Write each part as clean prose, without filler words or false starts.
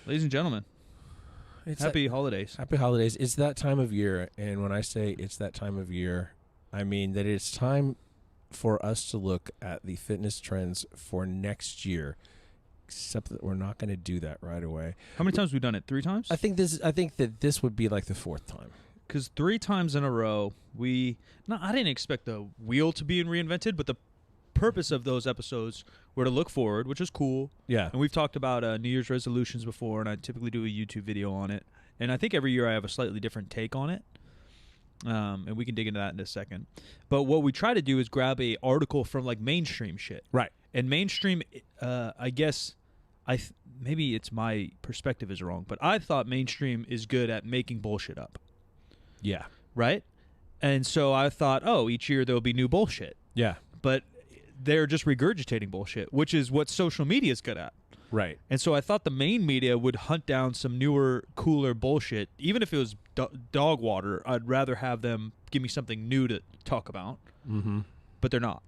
Ladies and gentlemen, happy holidays. Happy holidays. It's that time of year, and when I say it's that time of year, I mean that it's time for us to look at the fitness trends for next year, except that we're not going to do that right away. How many times have we done it? 3 times? I think that this would be like the 4th time. Because 3 times in a row, I didn't expect the wheel to be reinvented, but the purpose of those episodes were to look forward, which is cool. Yeah. And we've talked about New Year's resolutions before, and I typically do a YouTube video on it. And I think every year I have a slightly different take on it. And we can dig into that in a second. But what we try to do is grab a article from like mainstream shit. Right. And mainstream, I guess, maybe it's my perspective is wrong, but I thought mainstream is good at making bullshit up. Yeah. Right? And so I thought, each year there'll be new bullshit. Yeah. But they're just regurgitating bullshit, which is what social media is good at. Right. And so I thought the main media would hunt down some newer, cooler bullshit. Even if it was dog water, I'd rather have them give me something new to talk about. Mm-hmm. But they're not.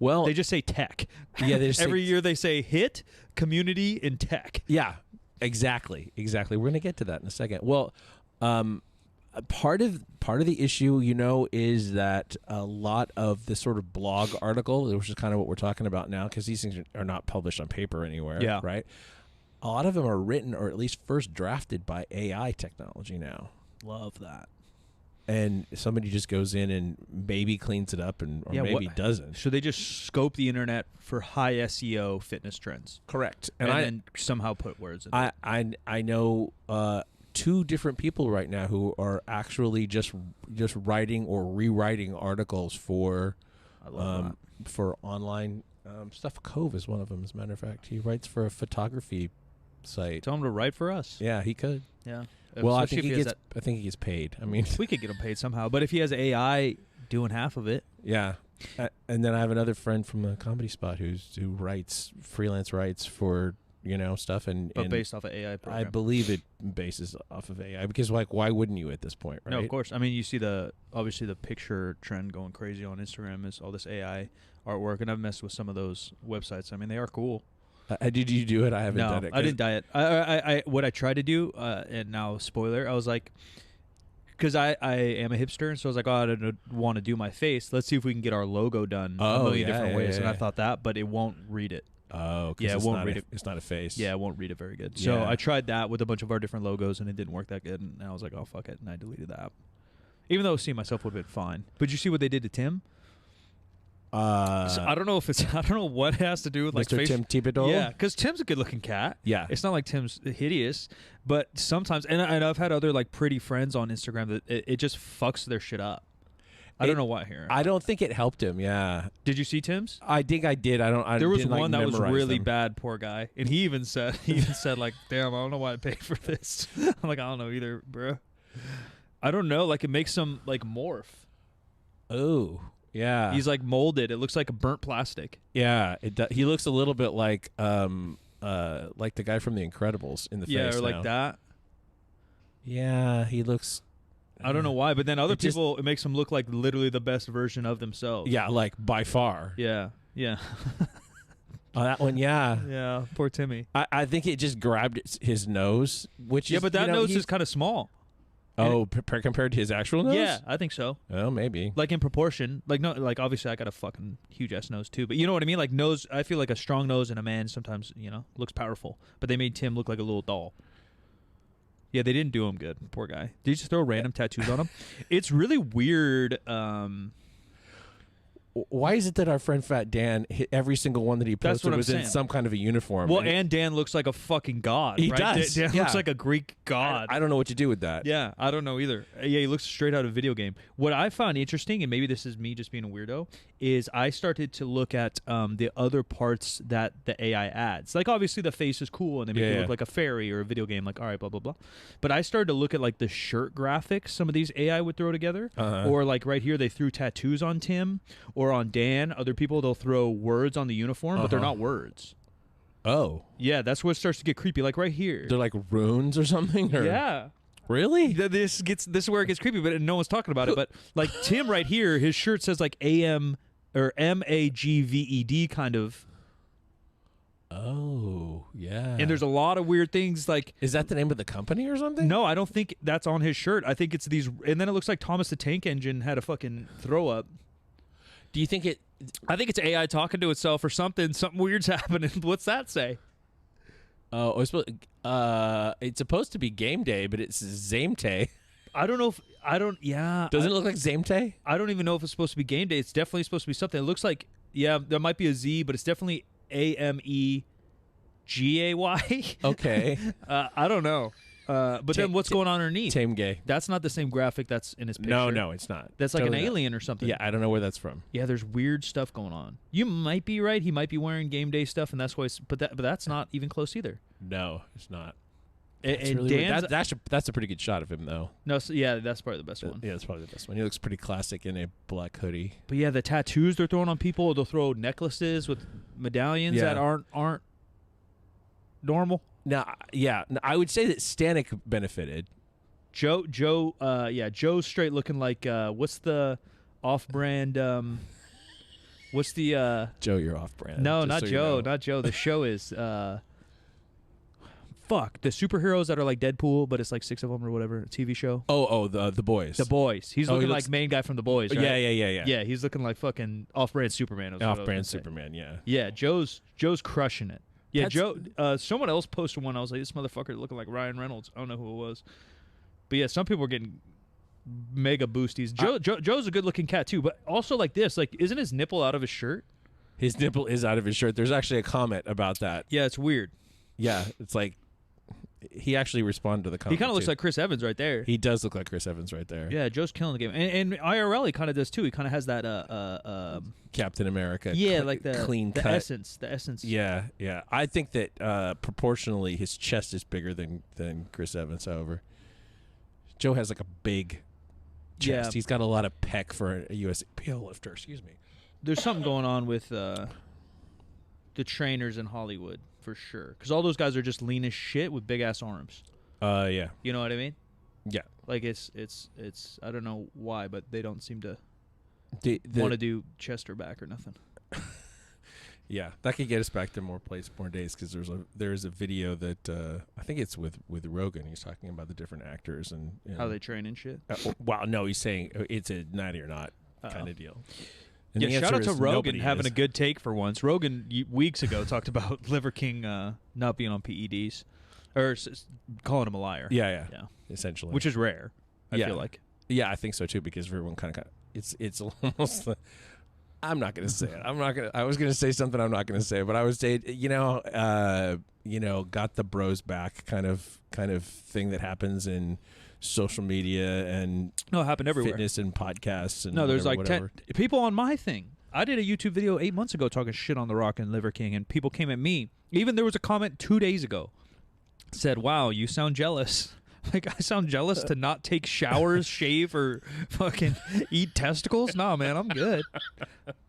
Well, they just say tech. Yeah, they just every year they say hit, community, and tech. Yeah, exactly. We're going to get to that in a second. Well, part of the issue, is that a lot of this sort of blog article, which is kind of what we're talking about now, because these things are not published on paper anywhere, yeah. Right? A lot of them are written or at least first drafted by AI technology now. Love that. And somebody just goes in and maybe cleans it up or maybe doesn't. So they just scope the internet for high SEO fitness trends. Correct. And then somehow put words in it. I know 2 different people right now who are actually just writing or rewriting articles for online stuff. Cove is one of them, as a matter of fact. He writes for a photography site. Tell him to write for us. Yeah, he could. Yeah. Well, I think he gets paid. I mean, we could get him paid somehow. But if he has AI doing half of it, yeah. And then I have another friend from the Comedy Spot who writes freelance writes for stuff and based off of AI program. I believe it bases off of AI because why wouldn't you at this point, right? No, of course. I mean, you see obviously the picture trend going crazy on Instagram is all this AI artwork, and I've messed with some of those websites. I mean, they are cool. Did you do it? I haven't done it. I didn't dye it. I what I tried to do, and now spoiler, I was like, because I am a hipster, and so I was like, I don't want to do my face. Let's see if we can get our logo done a million different ways. And I thought that, but it won't read it. Oh, yeah, it won't read it. It's not a face. Yeah, it won't read it very good. So I tried that with a bunch of our different logos, and it didn't work that good. And I was like, oh, fuck it. And I deleted the app. Even though seeing myself would have been fine. But you see what they did to Tim? So I don't know what it has to do with like Mr. Tim Thibodeau. Yeah, because Tim's a good-looking cat. Yeah, it's not like Tim's hideous, but sometimes, and I've had other like pretty friends on Instagram that it just fucks their shit up. I don't know why here. I don't think it helped him. Yeah. Did you see Tim's? I think I did. There was one that was really them. Bad, poor guy, and he even said like, "Damn, I don't know why I paid for this." I'm like, I don't know either, bro. I don't know. Like it makes him like morph. Oh. Yeah, he's like molded. It looks like a burnt plastic. Yeah, he looks a little bit like the guy from The Incredibles in the face. Yeah, or like that. Yeah, he looks. I don't know why, but then other people, it makes them look like literally the best version of themselves. Yeah, like by far. Yeah. Oh, that one, yeah. Yeah, poor Timmy. I think it just grabbed his nose, which is but that nose is kind of small. Oh, compared to his actual nose? Yeah, I think so. Oh, maybe. Like in proportion. Like no, like obviously I got a fucking huge ass nose too, but you know what I mean? Like nose, I feel like a strong nose in a man sometimes, looks powerful. But they made Tim look like a little doll. Yeah, they didn't do him good. Poor guy. Did you just throw random tattoos on him? It's really weird. Why is it that our friend Fat Dan hit every single one that he posted was in some kind of a uniform? Well, and Dan looks like a fucking god. He right? does. Dan looks like a Greek god. I don't know what to do with that. Yeah, I don't know either. Yeah, he looks straight out of a video game. What I found interesting, and maybe this is me just being a weirdo, is I started to look at the other parts that the AI adds. Like, obviously, the face is cool, and they make it look like a fairy or a video game. Like, all right, blah, blah, blah. But I started to look at, like, the shirt graphics some of these AI would throw together. Or, like, right here, they threw tattoos on Tim or on Dan. Other people, they'll throw words on the uniform, but they're not words. Oh. Yeah, that's what starts to get creepy. Like right here. They're like runes or something? Or? Yeah. Really? This is where it gets creepy, but no one's talking about it. But like Tim right here, his shirt says like AM or MAGVED kind of. Oh, yeah. And there's a lot of weird things like. Is that the name of the company or something? No, I don't think that's on his shirt. I think it's these. And then it looks like Thomas the Tank Engine had a fucking throw up. Do you think it? I think it's AI talking to itself or something. Something weird's happening. What's that say? Oh, it's supposed to be game day, but it's Zamte. I don't know if Yeah. Doesn't it look like Zamte? I don't even know if it's supposed to be game day. It's definitely supposed to be something. It looks like there might be a Z, but it's definitely AMEGAY. Okay. I don't know. But then what's going on underneath? Tame gay. That's not the same graphic that's in his picture. No, it's not. That's like Totally an not. alien or something. Yeah, I don't know where that's from. Yeah, there's weird stuff going on. You might be right. He might be wearing game day stuff, and that's why. But that's not even close either. No, it's not. And Really Dan's that's a pretty good shot of him, though. no, yeah, that's probably the best one. Yeah, that's probably the best one. He looks pretty classic in a black hoodie. But yeah, the tattoos they're throwing on people. They'll throw necklaces with medallions that aren't normal. Now, I would say that Stanek benefited. Joe's straight looking like what's the off-brand? What's the Joe? You're off-brand. No, just not so Joe. You know. Not Joe. The show is fuck the superheroes that are like Deadpool, but it's like 6 of them or whatever. A TV show. Oh, the boys. The Boys. He's looking looks like main guy from The Boys. Right? Yeah. Yeah, he's looking like fucking off-brand Superman. Off-brand Superman. Yeah. Yeah, Joe's crushing it. Yeah, That's- Joe. Someone else posted one. I was like, this motherfucker looking like Ryan Reynolds. I don't know who it was, but yeah, some people were getting mega boosties. Joe's a good-looking cat too, but also like this. Like, isn't his nipple out of his shirt? His nipple is out of his shirt. There's actually a comment about that. Yeah, it's weird. Yeah, it's like he actually responded to the comment. He kind of looks too. like Chris Evans right there. He does look like Chris Evans right there. Yeah, Joe's killing the game, and IRL he kind of does too. He kind of has that Captain America. yeah, like the clean the cut. essence. Yeah. I think that proportionally his chest is bigger than Chris Evans. However, Joe has like a big chest. Yeah. He's got a lot of pec for a USPL lifter. Excuse me. There's something going on with the trainers in Hollywood for sure, because all those guys are just lean as shit with big ass arms. Yeah. You know what I mean? Yeah. Like it's I don't know why, but they don't seem to The want to do chest or back or nothing. Yeah, that could get us back to more days, because there's a video that I think it's with Rogan. He's talking about the different actors and How they train and shit. Wow, no, he's saying it's a natty or not kind of deal. And Yeah, the shout out answer to is Rogan nobody having is. a good take for once. Rogan weeks ago talked about Liver King not being on PEDs, or calling him a liar. Yeah, Yeah. essentially. Which is rare, I Yeah. feel like. Yeah, I think so too, because everyone kind of it's almost. I'm not gonna say it. I was gonna say something I'm not gonna say, but I would say got the bros back kind of thing that happens in social media and No, it happened everywhere. fitness and podcasts and No, there's whatever. 10 people on my thing. I did a YouTube video 8 months ago talking shit on The Rock and Liver King, and people came at me. Even there was a comment 2 days ago said, "Wow, you sound jealous." Like, I sound jealous to not take showers, shave, or fucking eat testicles? Nah, man, I'm good.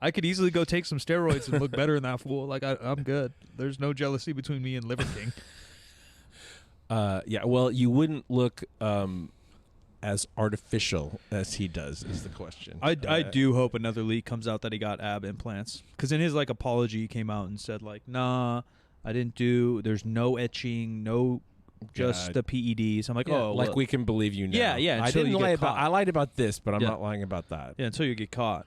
I could easily go take some steroids and look better than that fool. Like, I'm good. There's no jealousy between me and Liver King. Yeah, well, you wouldn't look as artificial as he does, is the question. I do hope another leak comes out that he got ab implants, because in his like apology he came out and said like, nah, I didn't do, there's no etching, no, just the PEDs. I'm like, Yeah, oh, like well, we can believe you now. Yeah, I until didn't you lie get about. caught. I lied about this, but I'm Yeah. not lying about that. yeah, until you get caught.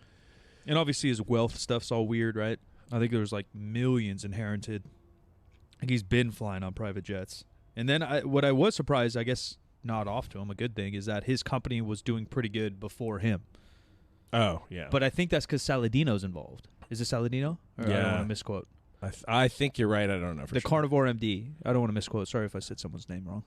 And obviously his wealth stuff's all weird, right? I think there was like millions inherited. Like, he's been flying on private jets. And then what I was surprised, I guess not off to him, a good thing, is that his company was doing pretty good before him. Oh yeah, But I think that's because Saladino's involved. Is it Saladino? Or I don't Yeah. want to misquote. I think you're right. I don't know for The sure. Carnivore MD. I don't want to misquote. Sorry if I said someone's name wrong.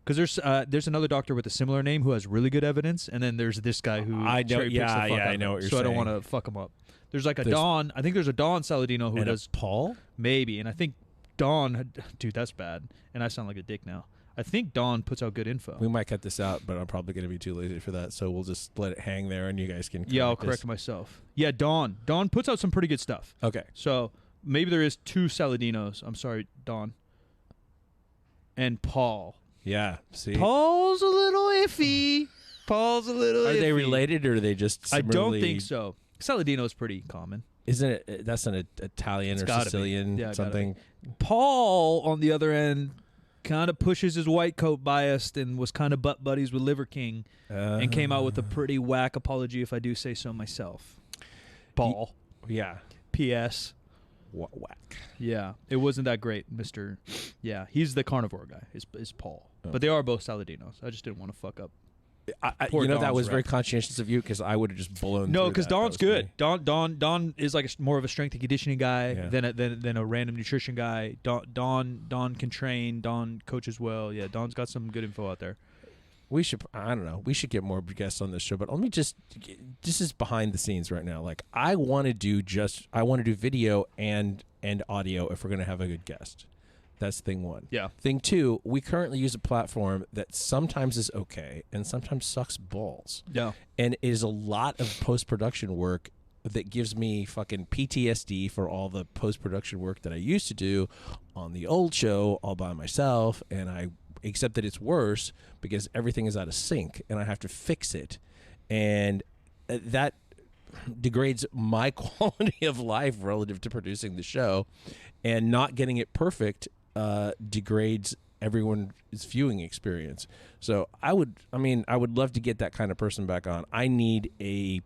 Because there's another doctor with a similar name who has really good evidence, and then there's this guy who I know- cherry picks yeah, the fuck yeah, out I of know him. what you're So I don't saying. want to fuck him up. There's like a There's- Don. I think there's a Don Saladino who And does Paul. maybe, and I think Don. Dude, that's bad. And I sound like a dick now. I think Don puts out good info. We might cut this out, but I'm probably going to be too lazy for that, so we'll just let it hang there, and you guys can. Yeah, I'll this. correct myself. Yeah, Don. Don puts out some pretty good stuff. Okay. So maybe there is 2 Saladinos. I'm sorry, Don. And Paul. Yeah. See. Paul's a little iffy. Paul's a little Are iffy. they related, or are they just? I don't similarly- think so. Saladino is pretty common. Isn't it? That's an Italian or Sicilian something. Paul, on the other end, kind of pushes his white coat biased and was kind of butt buddies with Liver King and came out with a pretty whack apology, if I do say so myself. Paul. Yeah. P.S. Whack. Yeah, it wasn't that great, Mr. Yeah, he's the carnivore guy, is Paul. Oh. But they are both Saladinos. I just didn't want to fuck up. That was very conscientious of you because I would have just blown. No, because because Don's good. Don is like more of a strength and conditioning guy than a random nutrition guy. Don can train. Don coaches well. Yeah, Don's got some good info out there. We should. I don't know. We should get more guests on this show. But let me just. This is behind the scenes right now. Like I want to do video and audio if we're gonna have a good guest. That's thing one. Yeah. Thing two, we currently use a platform that sometimes is okay and sometimes sucks balls. Yeah. And is a lot of post-production work that gives me fucking PTSD for all the post-production work that I used to do on the old show all by myself. And except that it's worse because everything is out of sync and I have to fix it. And that degrades my quality of life relative to producing the show, and not getting it perfect degrades everyone's viewing experience. So I would love to get that kind of person back on. I need a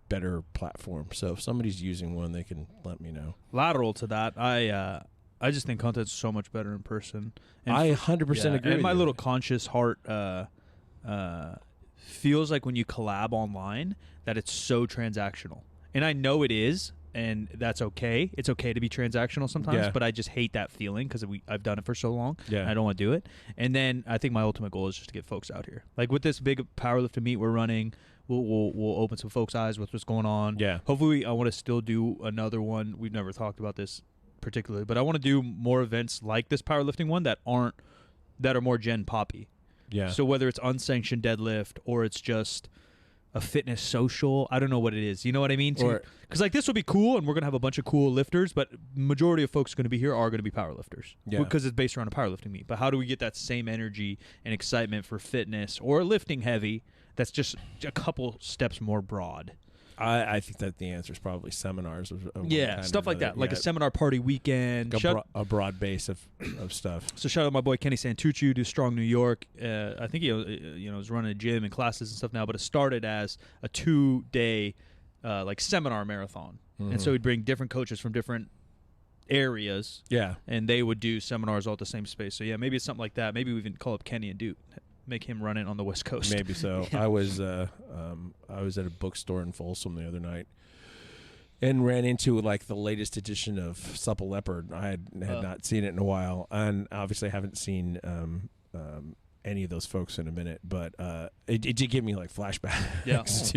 better platform. So if somebody's using one, they can let me know. Lateral to that, I just think content's so much better in person. And I 100% agree. And my with little you. conscious heart feels like when you collab online that it's so transactional. And I know it is. And that's okay. It's okay to be transactional sometimes, but I just hate that feeling because I've done it for so long. Yeah. And I don't want to do it. And then I think my ultimate goal is just to get folks out here. Like with this big powerlifting meet we're running, we'll open some folks' eyes with what's going on. Yeah. Hopefully, I want to still do another one. We've never talked about this particularly, but I want to do more events like this powerlifting one that are more Gen Poppy. Yeah. So whether it's unsanctioned deadlift or it's just a fitness social, I don't know what it is. You know what I mean? Because like this will be cool, and we're gonna have a bunch of cool lifters, but majority of folks going to be here are going to be powerlifters. Yeah. Because it's based around a powerlifting meet. But how do we get that same energy and excitement for fitness or lifting heavy? That's just a couple steps more broad. I think that the answer is probably seminars. Stuff like that, like a seminar party weekend. A broad base of stuff. So shout out to my boy Kenny Santucci, do Strong New York. I think he is running a gym and classes and stuff now, but it started as a 2-day like seminar marathon, and so he'd bring different coaches from different areas. Yeah, and they would do seminars all at the same space. So yeah, maybe it's something like that. Maybe we even call up Kenny and make him run it on the West Coast. Maybe so. I was at a bookstore in Folsom the other night and ran into like the latest edition of Supple Leopard. I had not seen it in a while, and obviously haven't seen any of those folks in a minute. But it did give me like flashbacks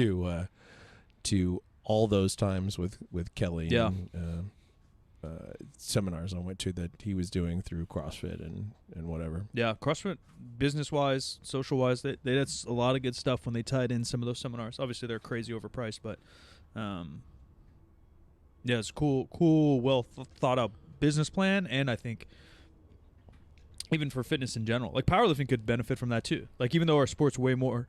to all those times with Kelly. Yeah. And, seminars I went to that he was doing through CrossFit and whatever. Yeah, CrossFit, business-wise, social-wise, that's a lot of good stuff when they tied in some of those seminars. Obviously, they're crazy overpriced, but it's cool, well thought out business plan, and I think even for fitness in general, like powerlifting could benefit from that too. Like even though our sport's way more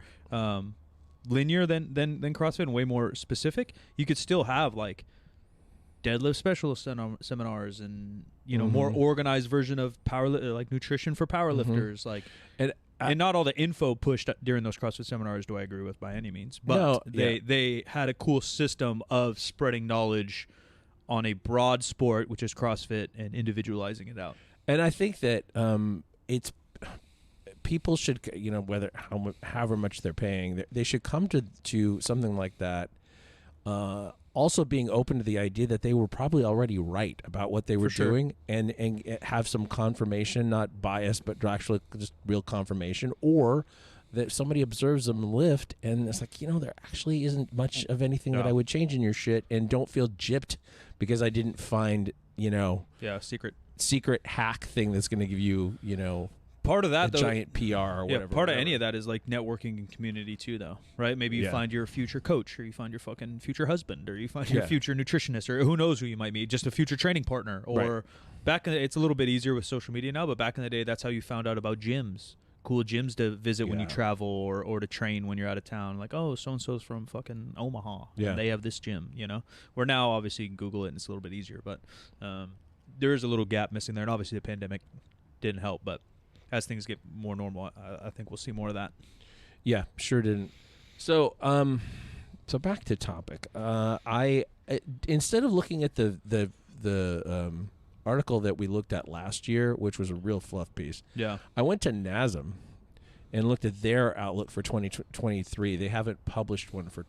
linear than CrossFit and way more specific, you could still have like deadlift specialist seminars and more organized version of like nutrition for powerlifters, like and not all the info pushed during those CrossFit seminars do I agree with by any means, but they had a cool system of spreading knowledge on a broad sport, which is CrossFit, and individualizing it out. And I think that it's people should whether however much they're paying, they should come to something like that. Also being open to the idea that they were probably already right about what they were doing, and have some confirmation, not bias, but actually just real confirmation, or that somebody observes them lift and it's like, there actually isn't much of anything that I would change in your shit, and don't feel gypped because I didn't find, secret hack thing that's going to give you, part of that, though, giant PR or whatever. Part of any of that is like networking and community too, though, right? Maybe you find your future coach, or you find your fucking future husband, or you find your future nutritionist, or who knows who you might meet, just a future training partner. Or back in it's a little bit easier with social media now, but back in the day, that's how you found out about gyms, cool gyms to visit when you Yeah. travel or to train when you're out of town. Like, oh, so and so's from fucking Omaha. Yeah. And they have this gym. Where now obviously you can Google it and it's a little bit easier, but there is a little gap missing there, and obviously the pandemic didn't help. But as things get more normal, I think we'll see more of that. Yeah, sure didn't. So, so back to topic. Instead of looking at the article that we looked at last year, which was a real fluff piece, Yeah. I went to NASM and looked at their outlook for 2023. They haven't published one for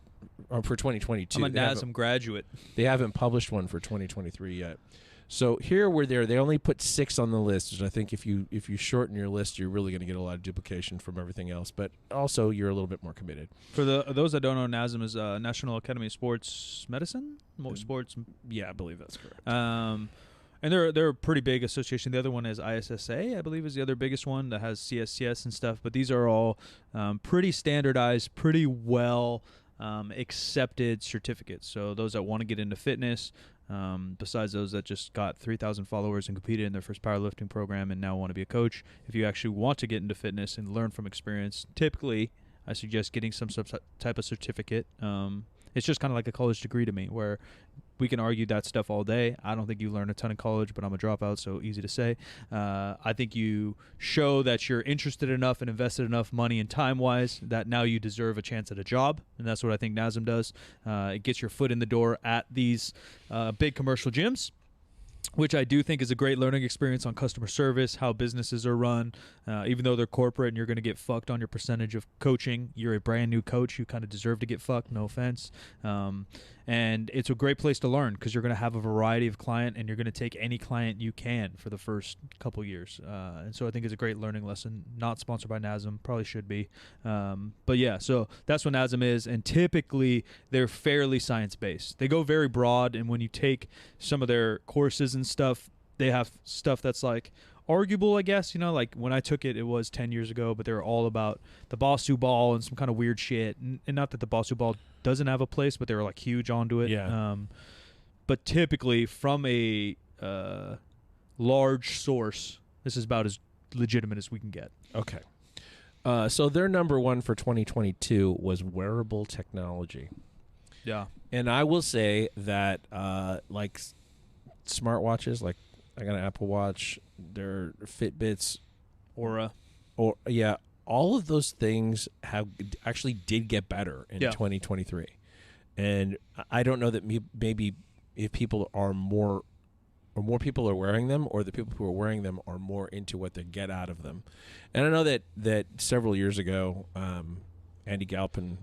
2022. I'm a NASM graduate. They haven't published one for 2023 yet. So here we're there. They only put 6 on the list, which I think if you shorten your list, you're really going to get a lot of duplication from everything else. But also, you're a little bit more committed. For those that don't know, NASM is National Academy of Sports Medicine, sports. Yeah, I believe that's correct. And they're a pretty big association. The other one is ISSA, I believe, is the other biggest one that has CSCS and stuff. But these are all pretty standardized, pretty well accepted certificates. So those that want to get into fitness. Besides those that just got 3,000 followers and competed in their first powerlifting program and now want to be a coach, if you actually want to get into fitness and learn from experience, typically I suggest getting some type of certificate. It's just kind of like a college degree to me, where we can argue that stuff all day. I don't think you learn a ton in college, but I'm a dropout, so easy to say. I think you show that you're interested enough and invested enough money and time-wise that now you deserve a chance at a job, and that's what I think NASM does. It gets your foot in the door at these big commercial gyms, which I do think is a great learning experience on customer service, how businesses are run. Even though they're corporate and you're going to get fucked on your percentage of coaching, you're a brand new coach. You kind of deserve to get fucked, no offense. And it's a great place to learn because you're going to have a variety of client and you're going to take any client you can for the first couple years. And so I think it's a great learning lesson. Not sponsored by NASM, probably should be. But yeah, so that's what NASM is. And typically they're fairly science-based. They go very broad, and when you take some of their courses and stuff, they have stuff that's like arguable, I guess. Like when I took it, it was 10 years ago, but they were all about the Bosu ball and some kind of weird shit. And not that the Bosu ball doesn't have a place, but they were like huge onto it. Yeah. But typically from a large source, this is about as legitimate as we can get. Okay. So their number one for 2022 was wearable technology. Yeah. And I will say that like smartwatches, like I got an Apple Watch, their Fitbits, Aura. or yeah, all of those things actually did get better in 2023. And I don't know that maybe if people are more people are wearing them, or the people who are wearing them are more into what they get out of them. And I know that several years ago, Andy Galpin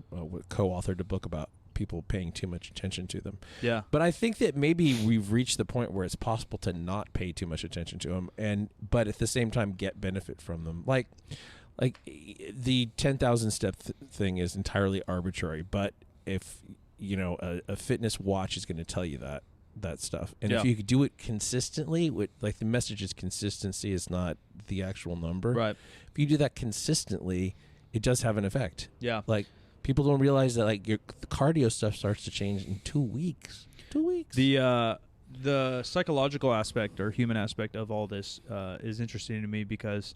co-authored a book about people paying too much attention to them. Yeah. But I think that maybe we've reached the point where it's possible to not pay too much attention to them, but at the same time get benefit from them. Like the 10,000 step thing is entirely arbitrary, but if a fitness watch is going to tell you that stuff, and if you could do it consistently, like the message is consistency is not the actual number. Right. If you do that consistently, it does have an effect. Yeah. Like people don't realize that like the cardio stuff starts to change in 2 weeks. 2 weeks. The psychological aspect or human aspect of all this is interesting to me because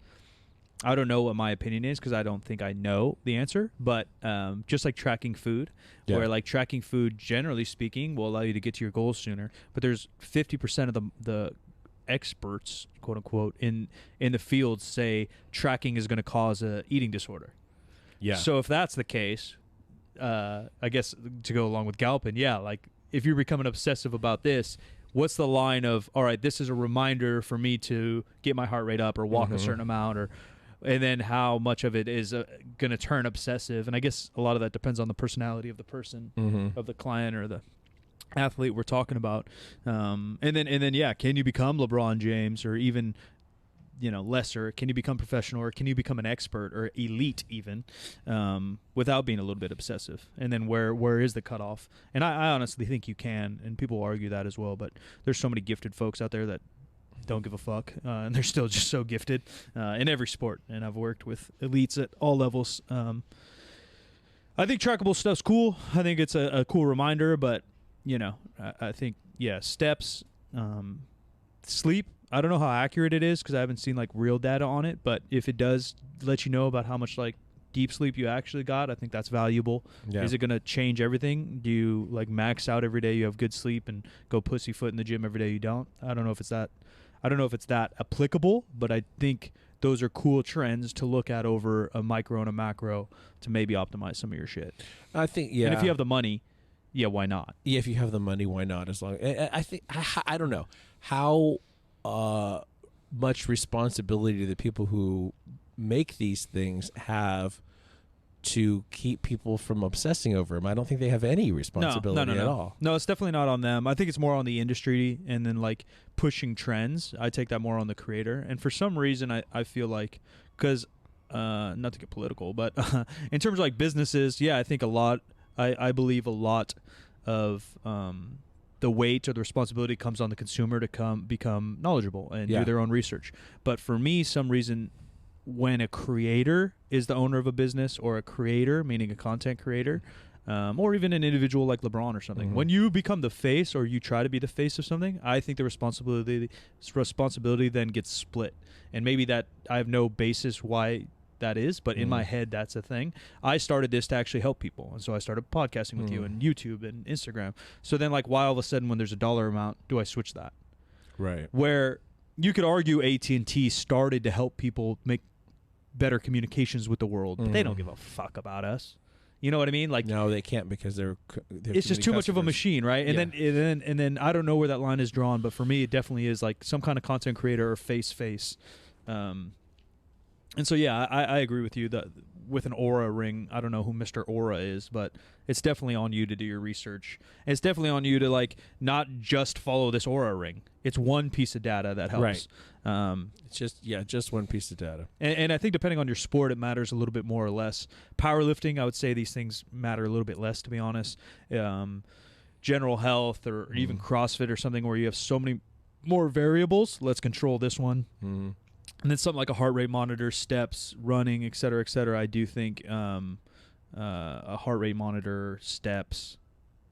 I don't know what my opinion is because I don't think I know the answer. But just like tracking food, where like tracking food, generally speaking, will allow you to get to your goals sooner. But there's 50% of the experts, quote unquote, in the field say tracking is going to cause a eating disorder. Yeah. So if that's the case, I guess to go along with Galpin, like if you're becoming obsessive about this, what's the line of, all right, this is a reminder for me to get my heart rate up or walk a certain amount, and then how much of it is going to turn obsessive? And I guess a lot of that depends on the personality of the person, of the client or the athlete we're talking about. And then, can you become LeBron James or even, lesser? Can you become professional, or can you become an expert or elite even, without being a little bit obsessive? And then where is the cutoff? And I honestly think you can, and people argue that as well, but there's so many gifted folks out there that don't give a fuck, and they're still just so gifted in every sport. And I've worked with elites at all levels. I think trackable stuff's cool. I think it's a cool reminder, but I think steps, sleep. I don't know how accurate it is because I haven't seen like real data on it. But if it does let you know about how much like deep sleep you actually got, I think that's valuable. Yeah. Is it going to change everything? Do you like max out every day you have good sleep and go pussyfoot in the gym every day you don't? I don't know if it's that. I don't know if it's that applicable, but I think those are cool trends to look at over a micro and a macro to maybe optimize some of your shit. I think, yeah. And if you have the money, yeah, why not? Yeah, if you have the money, why not? As long I think I don't know how much responsibility do the people who make these things have to keep people from obsessing over them. I don't think they have any responsibility at all. No, it's definitely not on them. I think it's more on the industry and then like pushing trends. I take that more on the creator. And for some reason, I feel like, because not to get political, but in terms of like businesses, yeah, I think a lot, I believe a lot of the weight or the responsibility comes on the consumer to become knowledgeable and do their own research. But for me, some reason, when a creator is the owner of a business, or a creator, meaning a content creator, or even an individual like LeBron or something, when you become the face or you try to be the face of something, I think the responsibility then gets split. And maybe that I have no basis why that is, but in my head, that's a thing. I started this to actually help people. And so I started podcasting with you and YouTube and Instagram. So then like, why all of a sudden when there's a dollar amount, do I switch that? Right. Where you could argue AT&T started to help people make better communications with the world, but they don't give a fuck about us. You know what I mean? Like, no, they can't, because it's just too much of a machine, right? And then I don't know where that line is drawn, but for me, it definitely is like some kind of content creator or face. And so yeah, I agree with you that with an Aura ring, I don't know who Mr. Aura is, but it's definitely on you to do your research. And it's definitely on you to like not just follow this Aura ring. It's one piece of data that helps. Right. It's just one piece of data. And I think depending on your sport, it matters a little bit more or less. Powerlifting, I would say these things matter a little bit less, to be honest. General health or even CrossFit or something where you have so many more variables. Let's control this one. And then something like a heart rate monitor, steps, running, et cetera, I do think a heart rate monitor, steps,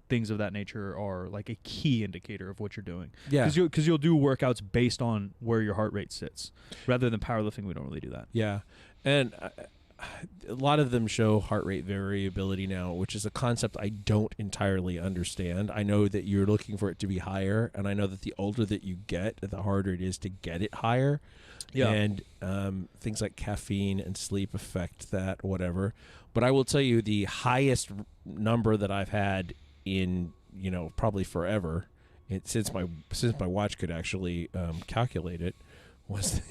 things of that nature are like a key indicator of what you're doing. Yeah. Because you'll do workouts based on where your heart rate sits. Rather than powerlifting, we don't really do that. Yeah. And a lot of them show heart rate variability now, which is a concept I don't entirely understand. I know that you're looking for it to be higher, and I know that the older that you get, the harder it is to get it higher. Yeah. And things like caffeine and sleep affect that, whatever. But I will tell you the highest number that I've had in, probably forever, since my watch could actually calculate it, was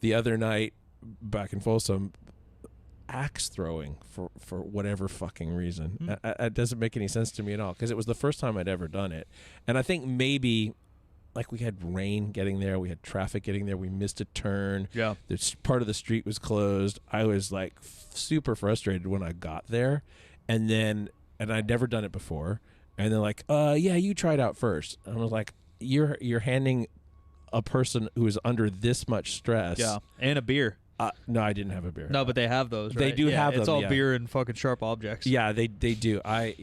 the other night back in Folsom, axe throwing for whatever fucking reason. It doesn't make any sense to me at all, because it was the first time I'd ever done it. And I think maybe, like, we had rain getting there, we had traffic getting there, we missed a turn. Yeah. Part of the street was closed. I was like super frustrated when I got there, and I'd never done it before. And they're like, yeah, you try it out first. And I was like, you're handing a person who is under this much stress. Yeah. And a beer. No, I didn't have a beer. No, but they have those, right? They do have them. It's all beer and fucking sharp objects. Yeah, they do. I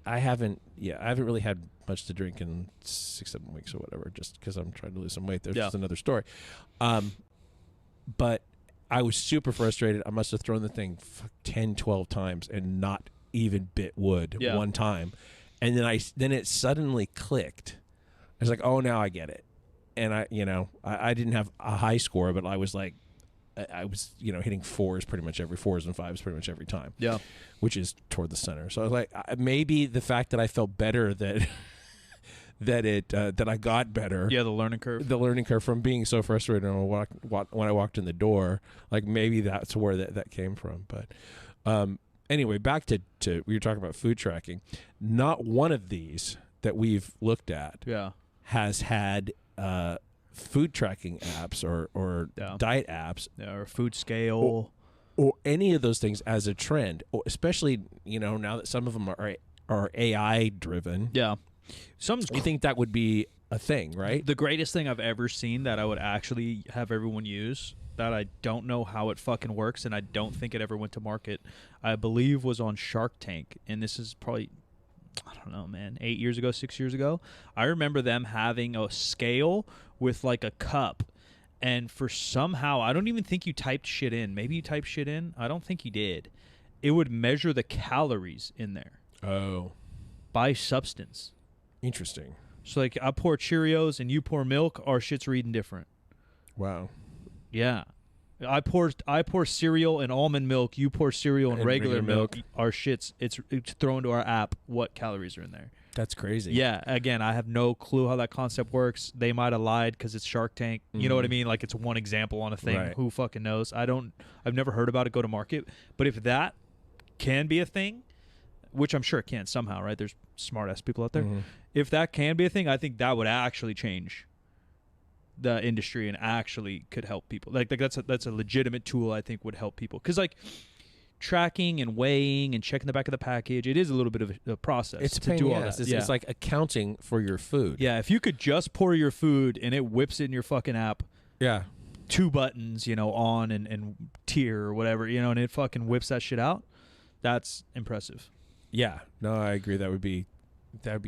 haven't really had much to drink in 6-7 weeks or whatever, just because I'm trying to lose some weight. There's just another story. But I was super frustrated. I must have thrown the thing 10, 12 times and not even bit wood one time. And then it suddenly clicked. I was like, oh, now I get it. And I didn't have a high score, but I was like, hitting fours and fives pretty much every time. Yeah. Which is toward the center. So I was like, maybe the fact that I felt better that I got better. Yeah, the learning curve. The learning curve from being so frustrated when I walked in the door. Like, maybe that's where that came from. But anyway, back to we were talking about food tracking. Not one of these that we've looked at has had food tracking apps or diet apps or food scale or any of those things as a trend, especially now that some of them are AI driven. Yeah, you think that would be a thing, right? The greatest thing I've ever seen that I would actually have everyone use, that I don't know how it fucking works, and I don't think it ever went to market, I believe was on Shark Tank, and this is probably I don't know, man, 8 years ago, 6 years ago. I remember them having a scale with like a cup. And for somehow, I don't even think you typed shit in. Maybe you typed shit in. I don't think you did. It would measure the calories in there. Oh. By substance. Interesting. So, like, I pour Cheerios and you pour milk, our shit's reading different. Wow. Yeah. I pour cereal and almond milk, you pour cereal and regular milk. Our shit's, it's thrown to our app what calories are in there. That's crazy. Yeah, again, I have no clue how that concept works. They might have lied because it's Shark Tank. You know what I mean? Like, it's one example on a thing. Right. Who fucking knows? I've never heard about it go to market. But if that can be a thing, which I'm sure it can somehow, right? There's smart-ass people out there. If that can be a thing, I think that would actually change the industry and actually could help people. Like that's a legitimate tool I think would help people. Because, like, tracking and weighing and checking the back of the package, it is a little bit of a process. It's to do all that. It's like accounting for your food. Yeah, if you could just pour your food and it whips it in your fucking app. Yeah. 2 buttons, on and tier or whatever, and it fucking whips that shit out. That's impressive. Yeah. No, I agree. That would be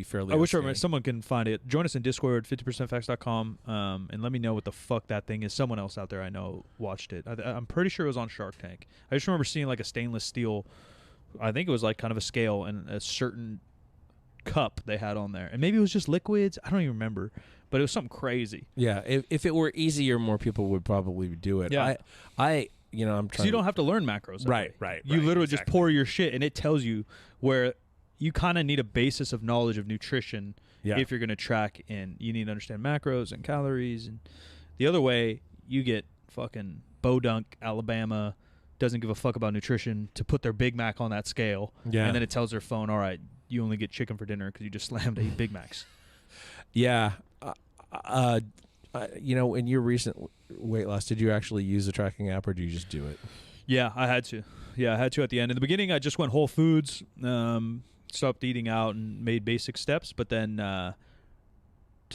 fairly. I wish someone can find it. Join us in Discord, 50percentfacts.com, and let me know what the fuck that thing is. Someone else out there I know watched it. I'm pretty sure it was on Shark Tank. I just remember seeing like a stainless steel, I think it was like kind of a scale and a certain cup they had on there. And maybe it was just liquids. I don't even remember. But it was something crazy. Yeah. If it were easier, more people would probably do it. Yeah. I'm trying. So you don't have to learn macros. Right. You literally just pour your shit and it tells you where you kind of need a basis of knowledge of nutrition if you're going to track, and you need to understand macros and calories. And the other way, you get fucking Bodunk, Alabama, doesn't give a fuck about nutrition, to put their Big Mac on that scale. Yeah. And then it tells their phone, all right, you only get chicken for dinner because you just slammed 8 Big Macs. Yeah. In your recent weight loss, did you actually use the tracking app or do you just do it? Yeah, I had to. At the end. In the beginning, I just went whole foods, stopped eating out and made basic steps. But then to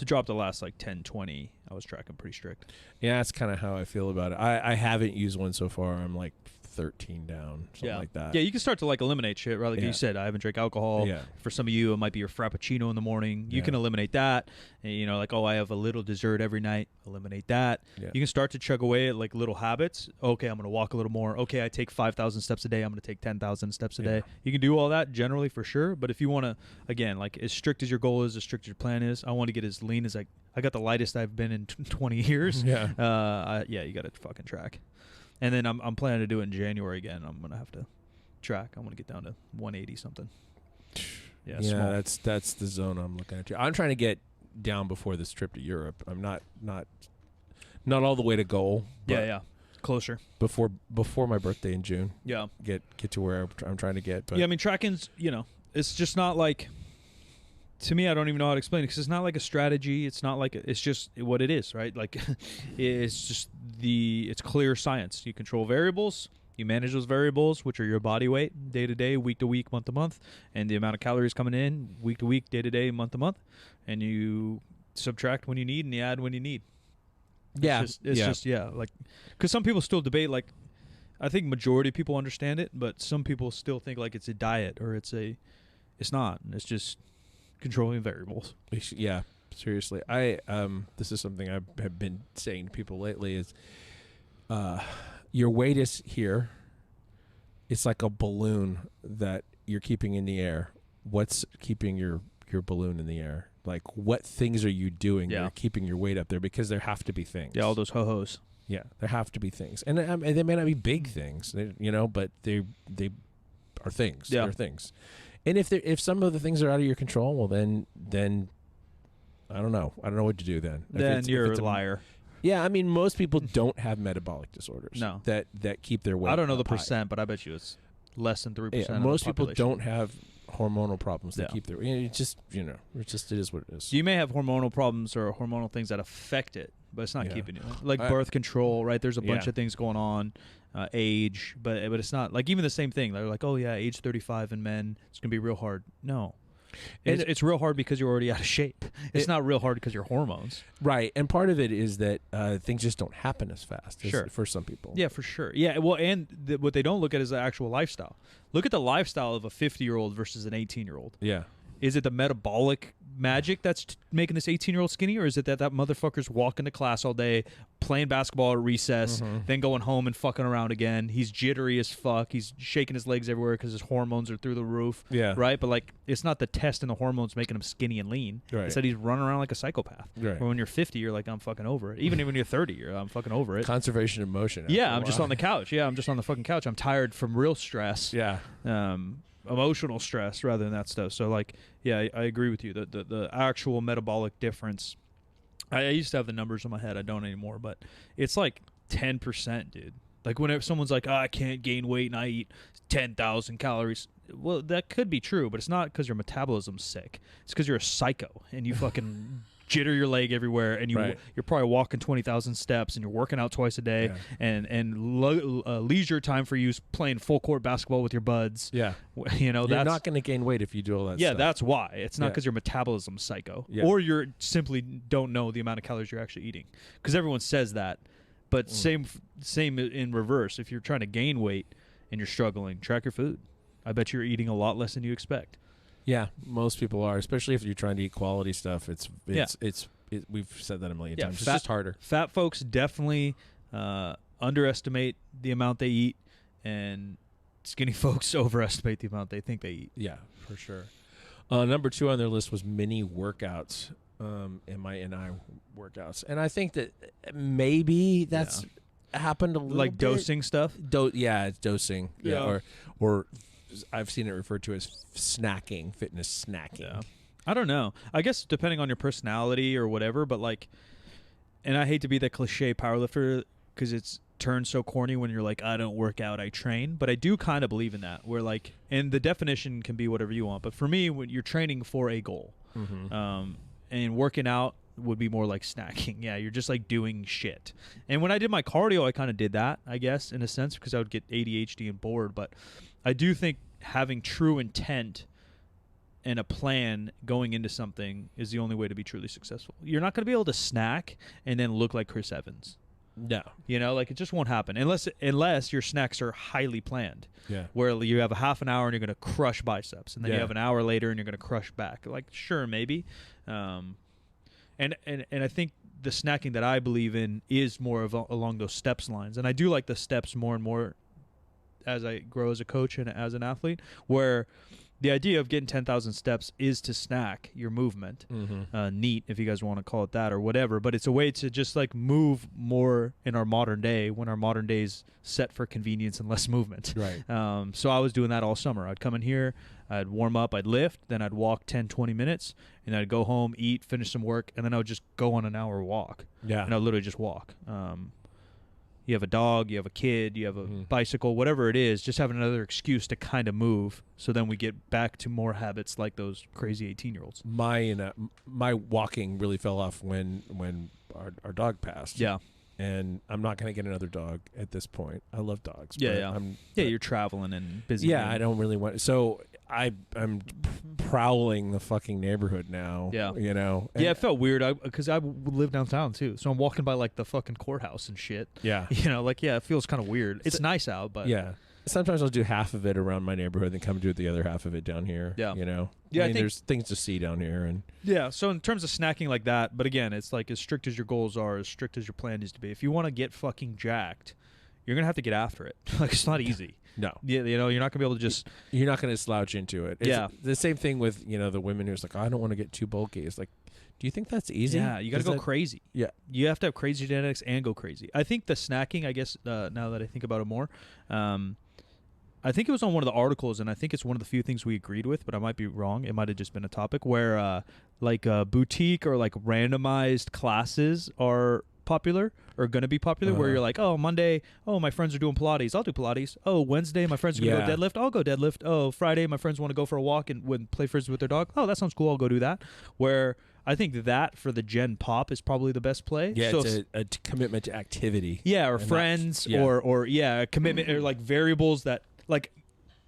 drop the last like 10, 20, I was tracking pretty strict. Yeah, that's kind of how I feel about it. I haven't used one so far. I'm like 13 down, something like that. Yeah, you can start to like eliminate shit, right? Like you said, I haven't drank alcohol. Yeah. For some of you, it might be your Frappuccino in the morning. You can eliminate that. And, like, I have a little dessert every night. Eliminate that. Yeah. You can start to chug away at like little habits. Okay, I'm going to walk a little more. Okay, I take 5,000 steps a day. I'm going to take 10,000 steps a day. You can do all that generally for sure. But if you want to, again, like as strict as your goal is, as strict as your plan is, I want to get as lean as I got the lightest I've been in 20 years. Yeah. You got to fucking track. And then I'm planning to do it in January again. I'm gonna have to track. I'm gonna get down to 180 something. Yeah, small. that's the zone I'm looking at. I'm trying to get down before this trip to Europe. I'm not all the way to goal. Yeah, closer before my birthday in June. Yeah, get to where I'm trying to get. But yeah, I mean tracking's it's just not like. To me, I don't even know how to explain it because it's not like a strategy. It's not like it's just what it is, right? Like it's just it's clear science. You control variables, you manage those variables, which are your body weight, day to day, week to week, month to month, and the amount of calories coming in, week to week, day to day, month to month, and you subtract when you need and you add when you need. It's just like because some people still debate like. I think majority of people understand it, but some people still think like it's a diet or it's not. It's just controlling variables. Yeah, seriously. This is something I have been saying to people lately is your weight is here. It's like a balloon that you're keeping in the air. What's keeping your balloon in the air? Like what things are you doing that are keeping your weight up there? Because there have to be things. Yeah, all those ho-hos. Yeah, there have to be things. And they may not be big things, but they are things. Yeah. They're things. And if some of the things are out of your control, well, then I don't know. I don't know what to do then. Then you're a liar. Yeah, I mean, most people don't have metabolic disorders. No. That keep their weight. I don't know the high. percent, but I bet you it's less than 3%. Yeah, most people don't have hormonal problems that keep their. It just it is what it is. You may have hormonal problems or hormonal things that affect it, but it's not keeping you. Like birth control, right? There's a bunch of things going on. Age, but it's not like even the same thing. They're like, oh yeah, age 35 in men, it's gonna be real hard. No, it's real hard because you're already out of shape. It's not real hard because your hormones. Right, and part of it is that things just don't happen as fast. For some people. Yeah, for sure. Yeah, well, and what they don't look at is the actual lifestyle. Look at the lifestyle of a 50-year-old versus an 18-year-old. Yeah. Is it the metabolic magic that's making this 18-year-old skinny, or is it that motherfucker's walking to class all day, playing basketball at recess, then going home and fucking around again? He's jittery as fuck. He's shaking his legs everywhere because his hormones are through the roof. Yeah. Right? But, like, it's not the test and the hormones making him skinny and lean. Right. It's that he's running around like a psychopath. Right. Or when you're 50, you're like, I'm fucking over it. Even when you're 30, I'm fucking over it. Conservation of motion. Yeah, I'm just on the couch. Yeah, I'm just on the fucking couch. I'm tired from real stress. Yeah. Emotional stress rather than that stuff. So, like, yeah, I agree with you. The actual metabolic difference, I used to have the numbers in my head. I don't anymore, but it's like 10%, dude. Like, whenever someone's like, I can't gain weight and I eat 10,000 calories. Well, that could be true, but it's not because your metabolism's sick. It's because you're a psycho and you fucking jitter your leg everywhere, and you're probably walking 20,000 steps, and you're working out twice a day, and leisure time for you is playing full court basketball with your buds. Yeah, you know, you're not going to gain weight if you do all that. Yeah, that's why. It's not because your metabolism's psycho, or you're simply don't know the amount of calories you're actually eating. Because everyone says that, but same in reverse. If you're trying to gain weight and you're struggling, track your food. I bet you're eating a lot less than you expect. Yeah, most people are, especially if you're trying to eat quality stuff. We've said that a million times. It's just harder. Fat folks definitely underestimate the amount they eat, and skinny folks overestimate the amount they think they eat. Yeah, for sure. Number 2 on their list was mini workouts, MINI workouts, and I think that maybe that's happened a little like bit. Dosing stuff. It's dosing. Yeah, or I've seen it referred to as snacking, fitness snacking. Yeah. I don't know. I guess depending on your personality or whatever, but like, and I hate to be the cliche powerlifter because it's turned so corny when you're like, I don't work out, I train. But I do kind of believe in that, where like, and the definition can be whatever you want. But for me, when you're training for a goal, and working out would be more like snacking. Yeah, you're just like doing shit. And when I did my cardio, I kind of did that, I guess, in a sense, because I would get ADHD and bored. But I do think having true intent and a plan going into something is the only way to be truly successful. You're not going to be able to snack and then look like Chris Evans. No. You know, like, it just won't happen unless your snacks are highly planned. Yeah. Where you have a half an hour and you're going to crush biceps, and then you have an hour later and you're going to crush back. Like, sure, maybe. And I think the snacking that I believe in is more of along those steps lines. And I do like the steps more and more as I grow as a coach and as an athlete, where the idea of getting 10,000 steps is to snack your movement, neat, if you guys want to call it that or whatever. But it's a way to just like move more in our modern day, when our modern day is set for convenience and less movement. Right. So I was doing that all summer. I'd come in here, I'd warm up, I'd lift, then I'd walk 10, 20 minutes, and I'd go home, eat, finish some work, and then I would just go on an hour walk. Yeah. And I'd literally just walk. You have a dog, you have a kid, you have a bicycle, whatever it is, just having another excuse to kind of move, so then we get back to more habits like those crazy 18-year-olds. My walking really fell off when our dog passed. Yeah. And I'm not going to get another dog at this point. I love dogs. Yeah, yeah. You're traveling and busy. Yeah, I don't really want. So I'm prowling the fucking neighborhood now. Yeah, you know. Yeah, it felt weird because I live downtown too, so I'm walking by like the fucking courthouse and shit. Yeah, you know, like it feels kind of weird. It's nice out, but yeah. Sometimes I'll do half of it around my neighborhood, then come do the other half of it down here. Yeah, you know. Yeah, I mean, there's things to see down here, and yeah. So in terms of snacking like that, but again, it's like as strict as your goals are, as strict as your plan needs to be. If you want to get fucking jacked, you're gonna have to get after it. Like, it's not easy. No. Yeah, you know, you're not gonna be able to just. You're not gonna slouch into it. It's the same thing with the women who's like, oh, I don't want to get too bulky. It's like, do you think that's easy? Yeah, you got to go crazy. Yeah, you have to have crazy genetics and go crazy. I think the snacking, I guess, now that I think about it more, I think it was on one of the articles, and I think it's one of the few things we agreed with, but I might be wrong. It might have just been a topic where like boutique or like randomized classes are popular or going to be popular, where you're like, oh, Monday, oh, my friends are doing Pilates, I'll do Pilates. Oh, Wednesday, my friends are going to go deadlift, I'll go deadlift. Oh, Friday, my friends want to go for a walk and play frisbee with their dog. Oh, that sounds cool, I'll go do that. Where I think that for the Gen Pop is probably the best play. Yeah, so it's a commitment to activity. Yeah, or friends, or a commitment, or like variables that, like,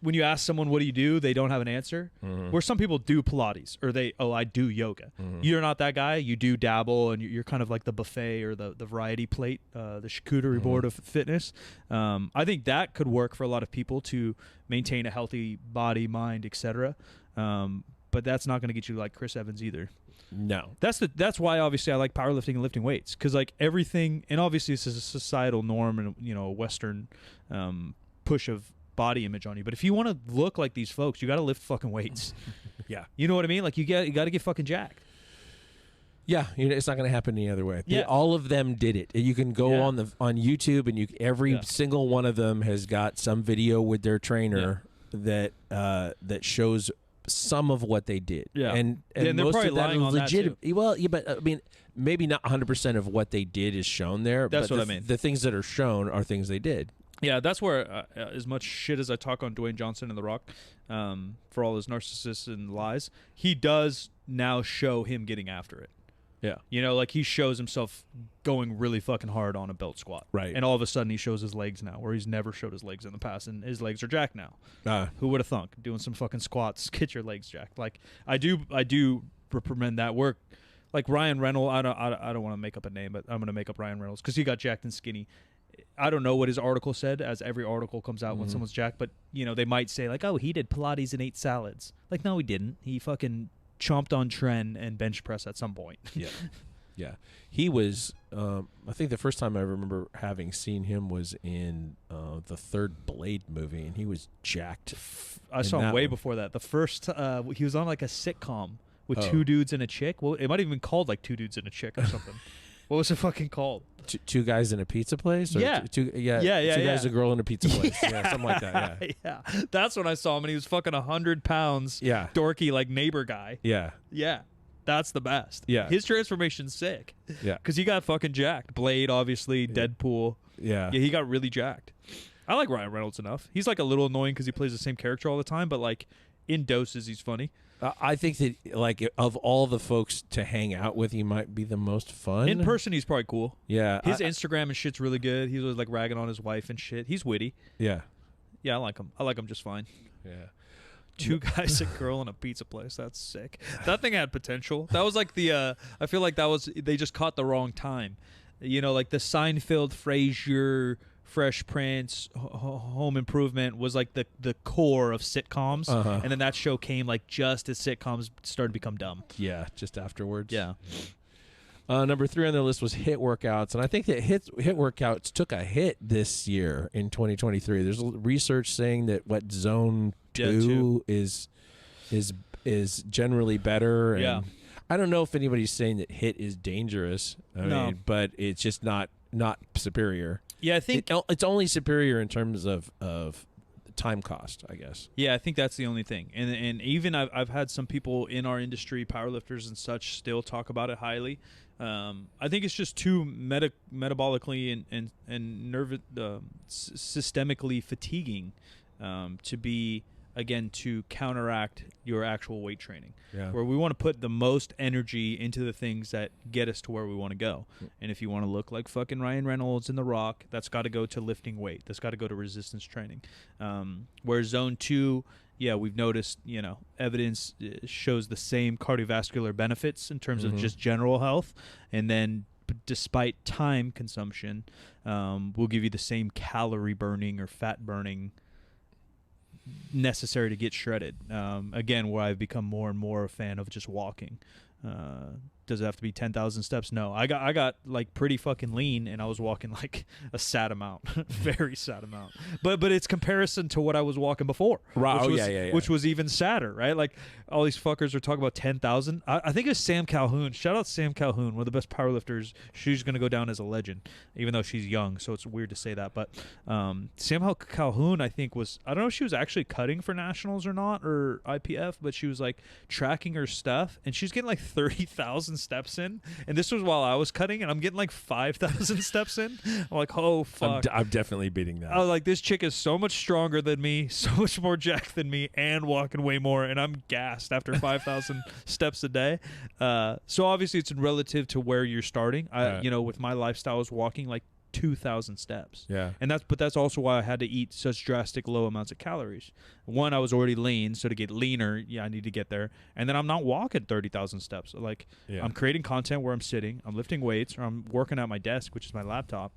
when you ask someone, what do you do? They don't have an answer. Where some people do Pilates, or I do yoga. You're not that guy. You do dabble, and you're kind of like the buffet or the variety plate, the charcuterie board of fitness. I think that could work for a lot of people to maintain a healthy body, mind, etc. but that's not going to get you like Chris Evans either. No. That's why obviously I like powerlifting and lifting weights, because like everything, and obviously this is a societal norm and a Western push of body image on you. But if you want to look like these folks, you got to lift fucking weights. Yeah. You know what I mean? Like you got to get fucking jacked. Yeah, it's not going to happen any other way. Yeah. All of them did it. You can go on YouTube, and every single one of them has got some video with their trainer that shows some of what they did. Yeah, and they're most probably of that lying on that too. Well, yeah, but I mean, maybe not 100% of what they did is shown there. That's but what I mean. The things that are shown are things they did. Yeah, that's where as much shit as I talk on Dwayne Johnson and The Rock for all his narcissists and lies, he does now show him getting after it. Yeah. Like he shows himself going really fucking hard on a belt squat. Right. And all of a sudden he shows his legs now, where he's never showed his legs in the past, and his legs are jacked now. Who would have thunk? Doing some fucking squats, get your legs jacked. Like I do recommend that work. Like Ryan Reynolds, I don't want to make up a name, but I'm going to make up Ryan Reynolds because he got jacked and skinny. I don't know what his article said, as every article comes out when someone's jacked, but they might say like, oh, he did Pilates and ate salads. Like, no, he didn't. He fucking chomped on tren and bench press at some point. Yeah. Yeah. He was, I think the first time I remember having seen him was in the third Blade movie, and he was jacked. I saw him way before that. The first, he was on like a sitcom with two dudes and a chick. Well, it might have been called like Two Dudes and a Chick or something. What was it fucking called? Two guys in a pizza place? Or yeah. Two guys, a girl in a pizza place. Yeah, something like that, yeah. Yeah. That's when I saw him, and he was fucking 100 pounds. Yeah. Dorky, like, neighbor guy. Yeah. Yeah. That's the best. Yeah. His transformation's sick. Yeah. Because he got fucking jacked. Blade, obviously. Yeah. Deadpool. Yeah. Yeah, he got really jacked. I like Ryan Reynolds enough. He's, like, a little annoying because he plays the same character all the time, but, like, in doses, he's funny. I think that, like, of all the folks to hang out with, he might be the most fun. In person, he's probably cool. Yeah. His Instagram and shit's really good. He was, like, ragging on his wife and shit. He's witty. Yeah. Yeah, I like him. I like him just fine. Yeah. Two guys, a girl, in a pizza place. That's sick. That thing had potential. That was like the, I feel like they just caught the wrong time. Like the Seinfeld, Frasier, Fresh Prince, Home Improvement was like the core of sitcoms, and then that show came like just as sitcoms started to become dumb. Yeah, just afterwards. Yeah. Number 3 on the list was HIIT workouts, and I think that HIIT workouts took a hit this year in 2023. There's research saying that Zone 2 is generally better. And yeah. I don't know if anybody's saying that HIIT is dangerous. I mean, but it's just not superior. Yeah, I think it's only superior in terms of time cost, I guess. Yeah, I think that's the only thing. And even I've had some people in our industry, powerlifters and such, still talk about it highly. I think it's just too metabolically and systemically fatiguing to be, again, to counteract your actual weight training. Yeah. Where we want to put the most energy into the things that get us to where we want to go. And if you want to look like fucking Ryan Reynolds and The Rock, that's got to go to lifting weight. That's got to go to resistance training. Where Zone 2, yeah, we've noticed, evidence shows the same cardiovascular benefits in terms of just general health. And then despite time consumption, we'll give you the same calorie burning or fat burning necessary to get shredded. Again, where I've become more and more a fan of just walking. Does it have to be 10,000 steps? No. I got like pretty fucking lean, and I was walking like a sad amount, very sad amount. But it's comparison to what I was walking before, right? Which was even sadder, right? Like all these fuckers are talking about 10,000. I think it's Sam Calhoun. Shout out Sam Calhoun, one of the best powerlifters. She's gonna go down as a legend, even though she's young. So it's weird to say that, but Sam Calhoun, I think I don't know if she was actually cutting for nationals or not, or IPF, but she was like tracking her stuff, and she's getting like 30,000 steps in, and this was while I was cutting, and I'm getting like 5,000 steps in. I'm like, oh fuck, I'm definitely beating that. I was like, this chick is so much stronger than me, so much more jacked than me, and walking way more, and I'm gassed after 5,000 steps a day. So obviously it's relative to where you're starting. With my lifestyle, I was walking like 2,000 steps. Yeah. And that's also why I had to eat such drastic low amounts of calories. One, I was already lean, so to get leaner, I need to get there. And then I'm not walking 30,000 steps. Like, I'm creating content where I'm sitting, I'm lifting weights, or I'm working at my desk, which is my laptop.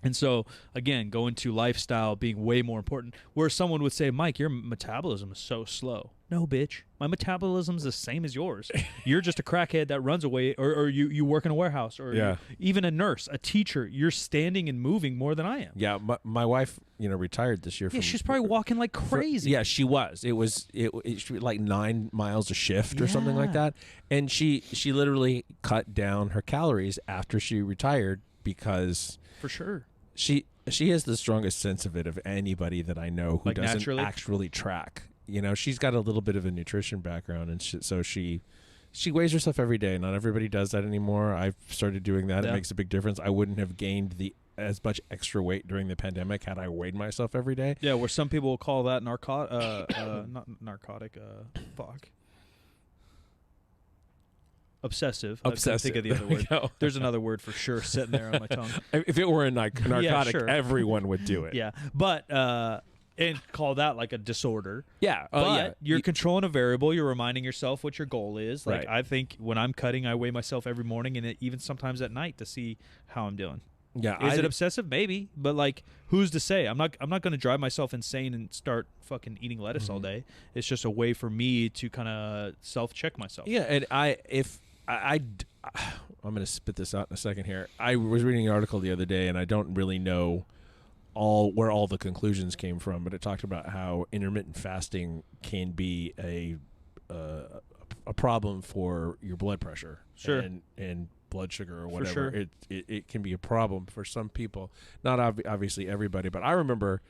And so, again, going to lifestyle being way more important, where someone would say, Mike, your metabolism is so slow. No, bitch. My metabolism's the same as yours. You're just a crackhead that runs away, or you work in a warehouse, or even a nurse, a teacher. You're standing and moving more than I am. Yeah, my wife, retired this year. Yeah, she's probably walking like crazy. Yeah, she was. It was like 9 miles a shift or something like that. And she literally cut down her calories after she retired because... For sure. She has the strongest sense of it of anybody that I know who doesn't naturally? actually track. She's got a little bit of a nutrition background, and so she weighs herself every day. Not everybody does that anymore. I've started doing that. It makes a big difference. I wouldn't have gained as much extra weight during the pandemic had I weighed myself every day. Yeah, where some people will call that not narcotic. Fuck. Obsessive. I can't think of the other word. There's another word for sure sitting there on my tongue. If it were a narcotic, everyone would do it. Yeah, but and call that like a disorder. Yeah, but you're controlling a variable. You're reminding yourself what your goal is. Like I think when I'm cutting, I weigh myself every morning and even sometimes at night to see how I'm doing. Yeah, is it obsessive? Maybe, but like, who's to say? I'm not going to drive myself insane and start fucking eating lettuce all day. It's just a way for me to kind of self-check myself. Yeah, and I'm going to spit this out in a second here. I was reading an article the other day, and I don't really know where all the conclusions came from, but it talked about how intermittent fasting can be a problem for your blood pressure, and blood sugar or whatever. For sure. It can be a problem for some people, not obviously everybody. But I remember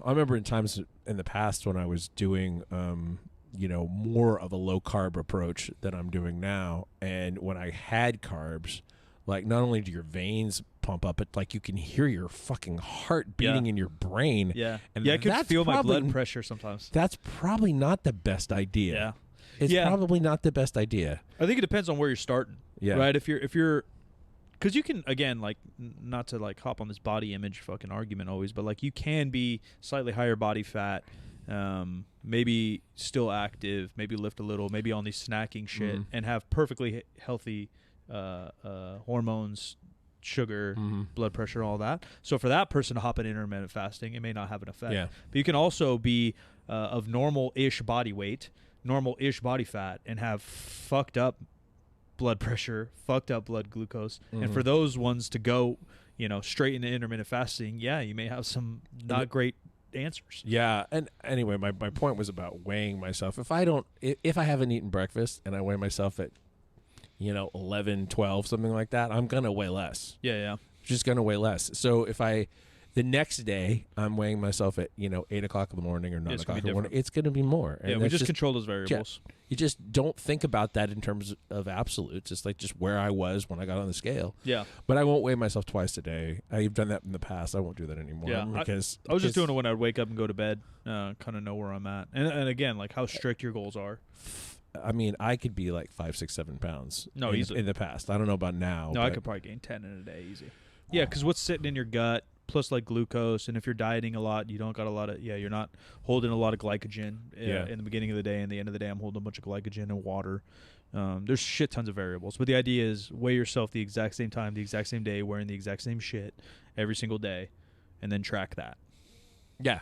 in times in the past when I was doing more of a low carb approach than I'm doing now, and when I had carbs, like not only do your veins pump up, but like you can hear your fucking heart beating in your brain. Yeah, and I could feel my blood pressure sometimes. That's probably not the best idea. Yeah. It's probably not the best idea. I think it depends on where you're starting. Yeah. Right. If you're, because you can, again, like, not to like hop on this body image fucking argument always, but like you can be slightly higher body fat, maybe still active, maybe lift a little, maybe on these snacking shit, and have perfectly healthy hormones, sugar, blood pressure, all that. So for that person to hop in intermittent fasting, it may not have an effect. Yeah. But you can also be of normal-ish body weight, normal-ish body fat, and have fucked up blood pressure, fucked up blood glucose. And for those ones to go, straight into intermittent fasting, you may have some not great answers. Yeah. And anyway, my point was about weighing myself. If I haven't eaten breakfast and I weigh myself at 11, 12, something like that, I'm going to weigh less. Yeah. Just going to weigh less. So if the next day I'm weighing myself at 8 o'clock in the morning or 9 o'clock in the morning, it's going to be more. And we just control those variables. You just don't think about that in terms of absolutes. It's like just where I was when I got on the scale. Yeah. But I won't weigh myself twice a day. I've done that in the past. I won't do that anymore. Yeah. Because I was just doing it when I'd wake up and go to bed, kind of know where I'm at. And again, like how strict your goals are. I mean, I could be like 5, 6, 7 pounds. Easily. In the past. I don't know about now. No, I could probably gain 10 in a day easy. Yeah, because what's sitting in your gut, plus like glucose, and if you're dieting a lot, you don't got a lot of, you're not holding a lot of glycogen in the beginning of the day, and the end of the day I'm holding a bunch of glycogen and water. There's shit tons of variables, but the idea is weigh yourself the exact same time, the exact same day, wearing the exact same shit every single day, and then track that. Yeah,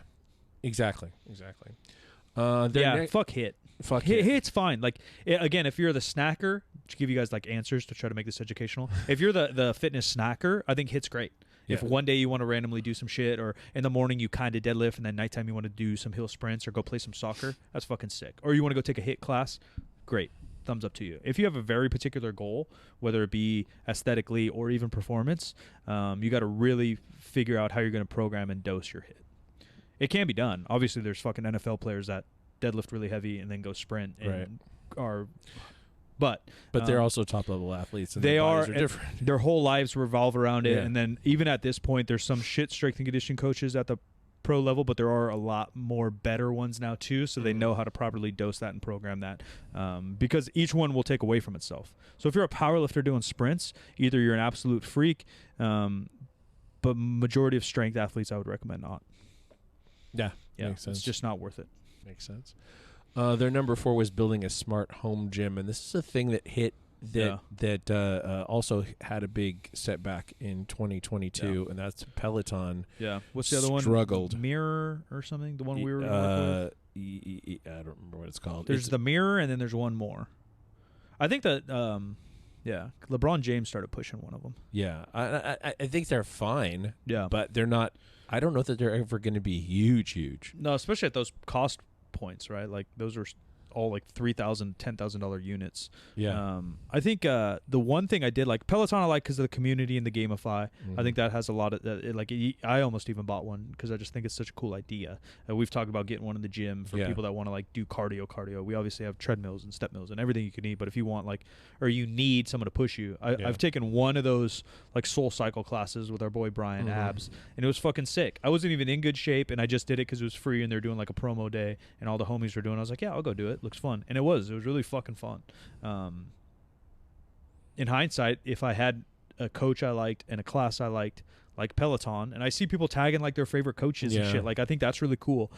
exactly. Fuck HIIT. Fuck HIIT. HIIT's fine. Like, again, if you're the snacker, to give you guys like answers to try to make this educational, if you're the fitness snacker, I think HIIT's great. If one day you want to randomly do some shit, or in the morning you kind of deadlift, and then nighttime you want to do some hill sprints or go play some soccer, that's fucking sick. Or you want to go take a HIIT class, great. Thumbs up to you. If you have a very particular goal, whether it be aesthetically or even performance, you got to really figure out how you're going to program and dose your HIIT. It can be done. Obviously, there's fucking NFL players that deadlift really heavy and then go sprint and are... But they're also top level athletes, and they their are bodies are different. Their whole lives revolve around it, and then even at this point, there's some shit strength and conditioning coaches at the pro level, but there are a lot more better ones now too, so they know how to properly dose that and program that, because each one will take away from itself. So if you're a powerlifter doing sprints, either you're an absolute freak, but majority of strength athletes I would recommend not. Yeah, makes sense. It's just not worth it. Makes sense. Their number 4 was building a smart home gym, and this is a thing that hit that also had a big setback in 2022, and that's Peloton. Yeah. What's the other one? Struggled. Mirror or something? The one we were working with? I don't remember what it's called. There's the Mirror, and then there's one more. I think that, LeBron James started pushing one of them. Yeah. I think they're fine. Yeah. But they're not. I don't know that they're ever going to be huge. No, especially at those cost points, right? Like those are all like $3,000, $10,000 units. Yeah. I think the one thing I did like Peloton I like because of the community and the gamify. Mm-hmm. I think that has a lot of I almost even bought one because I just think it's such a cool idea. We've talked about getting one in the gym for people that want to like do cardio. We obviously have treadmills and step mills and everything you can need, but if you want or you need someone to push you, I've taken one of those like Soul Cycle classes with our boy Brian Abs, and it was fucking sick. I wasn't even in good shape, and I just did it because it was free and they're doing like a promo day and all the homies were doing it. I was like, yeah, I'll go do it. Looks fun. And it was really fucking fun. In hindsight, if I had a coach I liked and a class I liked, like Peloton, and I see people tagging like their favorite coaches and shit, like I think that's really cool.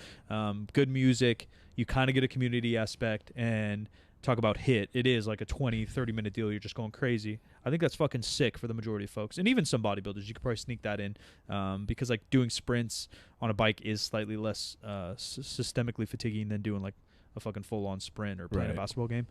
Good music, you kind of get a community aspect, and talk about HIIT. It is like a 20-30 minute deal. You're just going crazy. I think that's fucking sick for the majority of folks, and even some bodybuilders. You could probably sneak that in because like doing sprints on a bike is slightly less systemically fatiguing than doing like a fucking full-on sprint or playing a basketball game.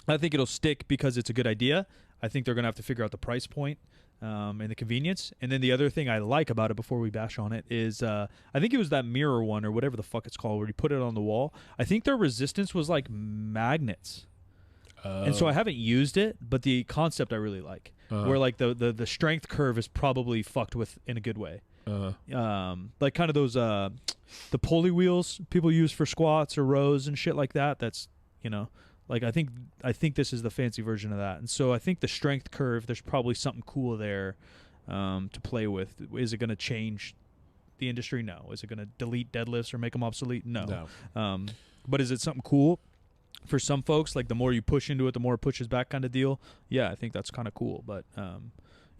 I think it'll stick because it's a good idea. I think they're going to have to figure out the price point and the convenience. And then the other thing I like about it before we bash on it is I think it was that mirror one or whatever the fuck it's called where you put it on the wall. I think their resistance was like magnets. And so I haven't used it, but the concept I really like. Where like the strength curve is probably fucked with in a good way. Like kind of those the pulley wheels people use for squats or rows and shit like that. That's like I think this is the fancy version of that. And so I think the strength curve, there's probably something cool there to play with. Is it going to change the industry? No. Is it going to delete deadlifts or make them obsolete? No. But is it something cool for some folks? Like the more you push into it, the more it pushes back kind of deal. Yeah, I think that's kind of cool. But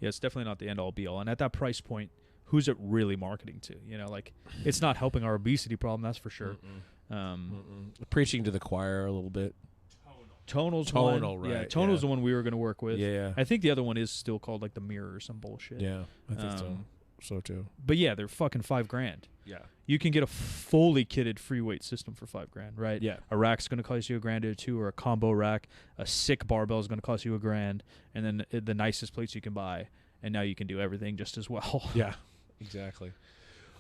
it's definitely not the end all be all. And at that price point, who's it really marketing to? Like it's not helping our obesity problem, that's for sure. Preaching to the choir a little bit. Tonal, right? Yeah, Tonal's the one we were going to work with. Yeah. I think the other one is still called like the Mirror or some bullshit. Yeah, I think so too. But yeah, they're fucking $5,000. Yeah, you can get a fully kitted free weight system for $5,000, right? Yeah, a rack's going to cost you $1,000 or $2,000, or a combo rack. A sick barbell is going to cost you $1,000, and then the nicest plates you can buy, and now you can do everything just as well. Yeah, exactly.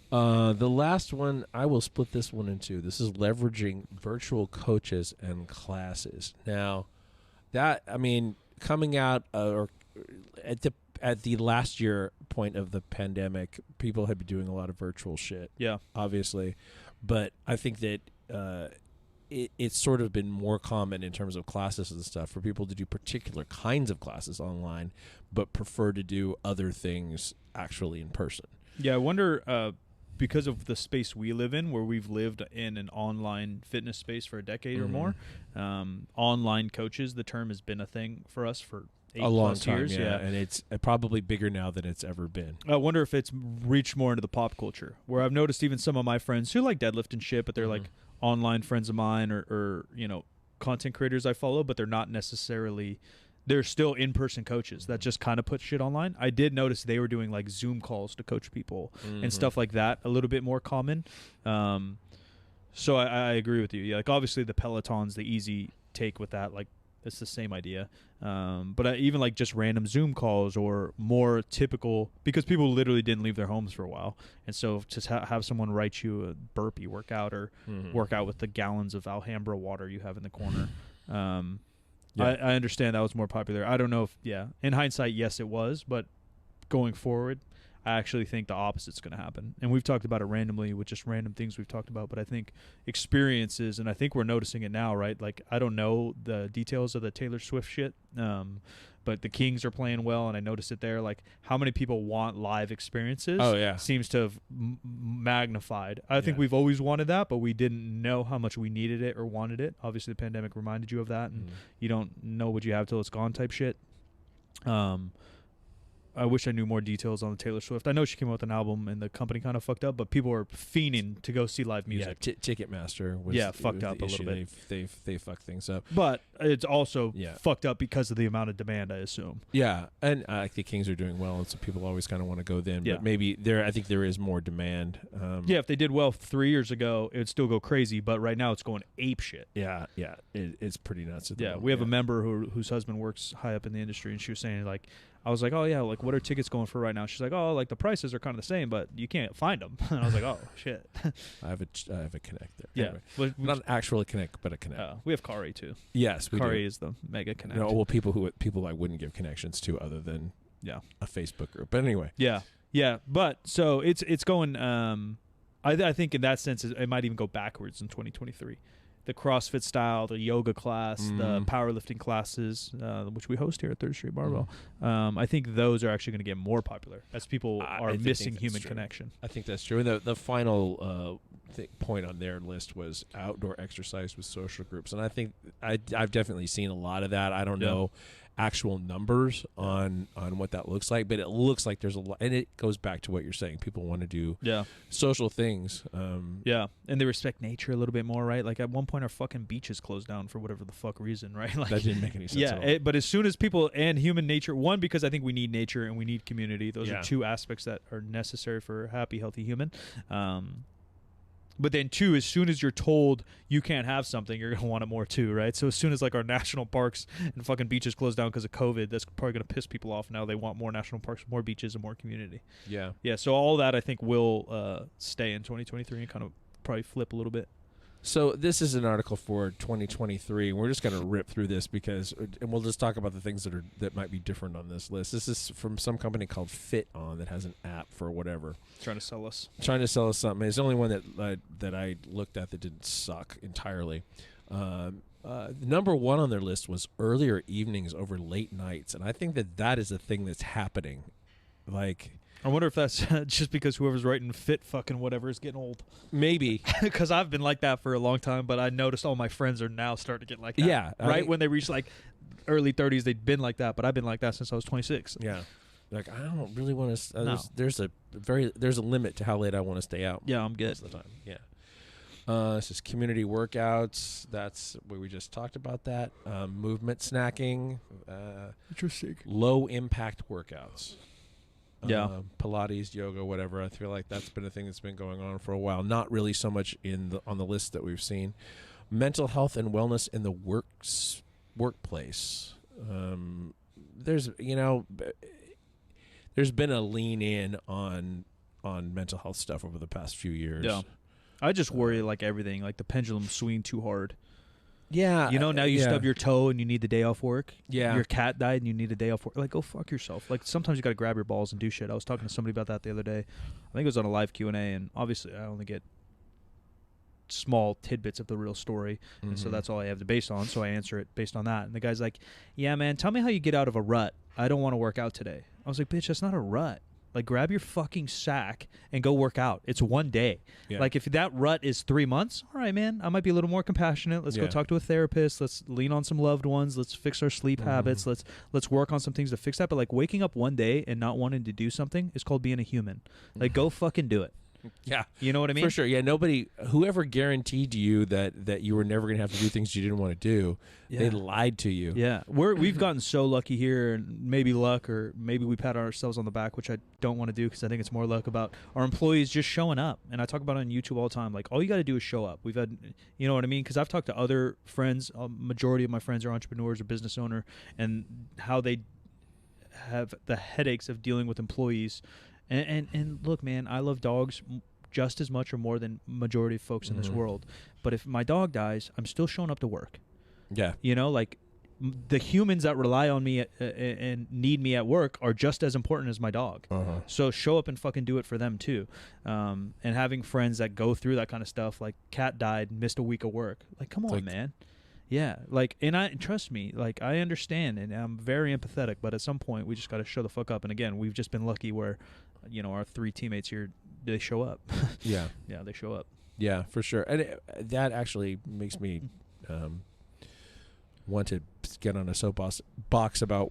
The last one, I will split this one in two. This is leveraging virtual coaches and classes. Now, coming out or at the last year point of the pandemic, people had been doing a lot of virtual shit. Yeah, obviously, but I think that it's sort of been more common in terms of classes and stuff for people to do particular kinds of classes online, but prefer to do other things actually in person. Yeah, I wonder. Because of the space we live in, where we've lived in an online fitness space for a decade or more, online coaches, the term has been a thing for us for 8+ years. Yeah, and it's probably bigger now than it's ever been. I wonder if it's reached more into the pop culture, where I've noticed even some of my friends who like deadlift and shit, but they're like online friends of mine or content creators I follow, but they're not necessarily... They're still in-person coaches that just kind of put shit online. I did notice they were doing like Zoom calls to coach people and stuff like that, a little bit more common. So I agree with you. Yeah, like obviously the Peloton's the easy take with that. Like it's the same idea. But even like just random Zoom calls or more typical, because people literally didn't leave their homes for a while. And so just have someone write you a burpee workout or work out with the gallons of Alhambra water you have in the corner. Yeah. I understand that was more popular. I don't know if, in hindsight, yes, it was. But going forward, I actually think the opposite's going to happen. And we've talked about it randomly with just random things we've talked about. But I think experiences, and I think we're noticing it now, right? Like, I don't know the details of the Taylor Swift shit, but the Kings are playing well, and I noticed it there. Like, how many people want live experiences seems to have magnified. I think we've always wanted that, but we didn't know how much we needed it or wanted it. Obviously, the pandemic reminded you of that, and you don't know what you have till it's gone type shit. I wish I knew more details on the Taylor Swift. I know she came out with an album and the company kind of fucked up, but people are fiending to go see live music. Yeah, Ticketmaster was fucked up a little bit. They fucked things up. But it's also fucked up because of the amount of demand, I assume. Yeah, and the Kings are doing well, and so people always kind of want to go then. But maybe I think there is more demand. If they did well 3 years ago, it would still go crazy. But right now, it's going ape shit. Yeah, it's pretty nuts. We have a member whose husband works high up in the industry, and she was saying like, I was like, oh yeah, like what are tickets going for right now? She's like, oh, like the prices are kind of the same, but you can't find them. And I was like, oh shit. I have a Connect there. Yeah, anyway, not an actual Connect, but a Connect. We have Kari too. Yes, we Kari do. is the mega Connect. No, well, people I wouldn't give connections to other than a Facebook group. But anyway, yeah. But so it's going. I think in that sense it might even go backwards in 2023. The CrossFit style, the yoga class, the powerlifting classes, which we host here at Third Street Barbell. I think those are actually going to get more popular as people are missing human connection. I think that's true. And the final point on their list was outdoor exercise with social groups. And I think I've definitely seen a lot of that. I don't know actual numbers on what that looks like, but it looks like there's a lot, and it goes back to what you're saying. People want to do social things. And they respect nature a little bit more, right? Like at one point our fucking beaches closed down for whatever the fuck reason, right? Like, that didn't make any sense at all. But as soon as people and human nature, one, because I think we need nature and we need community. Those are two aspects that are necessary for a happy, healthy human. But then two, as soon as you're told you can't have something, you're going to want it more too, right? So as soon as like our national parks and fucking beaches close down because of COVID, that's probably going to piss people off. Now they want more national parks, more beaches, and more community. Yeah. So all that I think will stay in 2023 and kind of probably flip a little bit. So this is an article for 2023. We're just going to rip through this and we'll just talk about the things that might be different on this list. This is from some company called Fit On that has an app for whatever. Trying to sell us something. It's the only one that I looked at that didn't suck entirely. Number one on their list was earlier evenings over late nights, and I think that is a thing that's happening. Like, I wonder if that's just because whoever's writing Fit fucking whatever is getting old. Maybe. Because I've been like that for a long time, but I noticed all my friends are now starting to get like that. Yeah. When they reach like early 30s, they've been like that, but I've been like that since I was 26. Yeah. Like, I don't really want to... No. There's a limit to how late I want to stay out. Yeah, I'm good. Most of the time. Yeah. This is community workouts. That's where we just talked about that. Movement snacking. Interesting. Low impact workouts. Pilates, yoga, whatever. I feel like that's been a thing that's been going on for a while. Not really so much on the list that we've seen. Mental health and wellness in the workplace. There's been a lean in on mental health stuff over the past few years. Yeah, I just worry like everything, like the pendulum swinging too hard. Yeah. Now you stub your toe and you need the day off work. Yeah. Your cat died and you need a day off work. Like, go fuck yourself. Like, sometimes you got to grab your balls and do shit. I was talking to somebody about that the other day. I think it was on a live Q&A, and obviously I only get small tidbits of the real story, and so that's all I have to base on, so I answer it based on that. And the guy's like, yeah, man, tell me how you get out of a rut. I don't want to work out today. I was like, bitch, that's not a rut. Like, grab your fucking sack and go work out. It's one day. Yeah. Like, if that rut is 3 months, all right, man, I might be a little more compassionate. Let's go talk to a therapist. Let's lean on some loved ones. Let's fix our sleep habits. Let's work on some things to fix that. But, like, waking up one day and not wanting to do something is called being a human. Like, go fucking do it. Yeah. You know what I mean? For sure. Yeah, whoever guaranteed you that you were never going to have to do things you didn't want to do, they lied to you. Yeah. We've gotten so lucky here, and maybe luck, or maybe we pat ourselves on the back, which I don't want to do because I think it's more luck about our employees just showing up. And I talk about it on YouTube all the time. Like, all you got to do is show up. We've had, you know what I mean? Because I've talked to other friends, majority of my friends are entrepreneurs or business owner, and how they have the headaches of dealing with employees. And look, man, I love dogs just as much or more than majority of folks in this world. But if my dog dies, I'm still showing up to work. Yeah. Like the humans that rely on me and need me at work are just as important as my dog. So show up and fucking do it for them too. And having friends that go through that kind of stuff, like cat died, missed a week of work. Like, come on, man. Yeah, like, and trust me, like, I understand, and I'm very empathetic, but at some point, we just got to show the fuck up. And again, we've just been lucky where, our 3 teammates here, they show up. Yeah, they show up. Yeah, for sure. And that actually makes me want to get on a soapbox about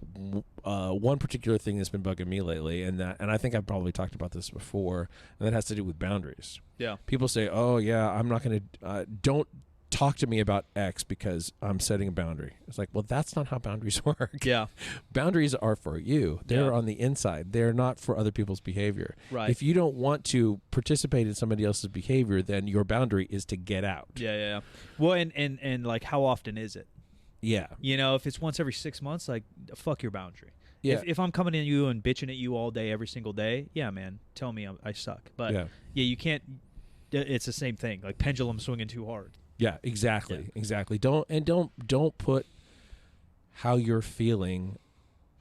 one particular thing that's been bugging me lately, and I think I've probably talked about this before, and that has to do with boundaries. Yeah. People say, "Oh yeah, I'm not going to don't talk to me about X because I'm setting a boundary." It's like, well, that's not how boundaries work. Yeah. Boundaries are for you. They're on the inside. They're not for other people's behavior. Right. If you don't want to participate in somebody else's behavior, then your boundary is to get out. Yeah. Well, and like, how often is it? Yeah. You know, if it's once every 6 months, like, fuck your boundary. Yeah. If I'm coming at you and bitching at you all day, every single day, yeah, man, tell me I suck. But yeah, you can't. It's the same thing. Like pendulum swinging too hard. Yeah, exactly. Exactly. Don't put how you're feeling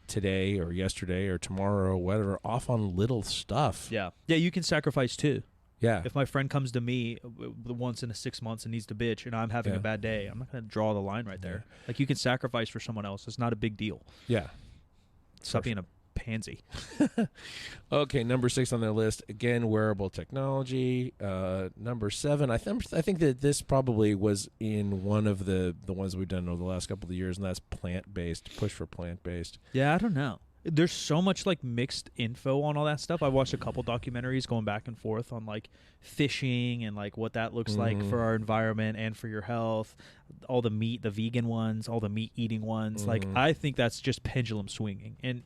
today or yesterday or tomorrow or whatever off on little stuff. Yeah. Yeah, you can sacrifice too. Yeah. If my friend comes to me once in 6 months and needs to bitch and I'm having a bad day, I'm not going to draw the line right there. Like, you can sacrifice for someone else. It's not a big deal. Yeah. Stop being a pansy. Okay, number 6 on their list, again, wearable technology. Number 7, I think that this probably was in one of the ones we've done over the last couple of years, and that's plant-based, push for plant-based. Yeah, I don't know. There's so much like mixed info on all that stuff. I watched a couple documentaries going back and forth on like fishing and like what that looks like for our environment and for your health. All the meat, the vegan ones, all the meat eating ones. Like, I think that's just pendulum swinging. And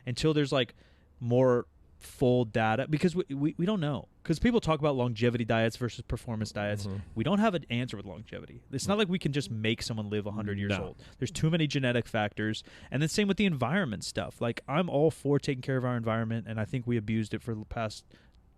until there's like more full data, because we don't know, because people talk about longevity diets versus performance diets. We don't have an answer with longevity. It's not like we can just make someone live 100 years old. There's too many genetic factors. And then same with the environment stuff. Like, I'm all for taking care of our environment, and I think we abused it for the past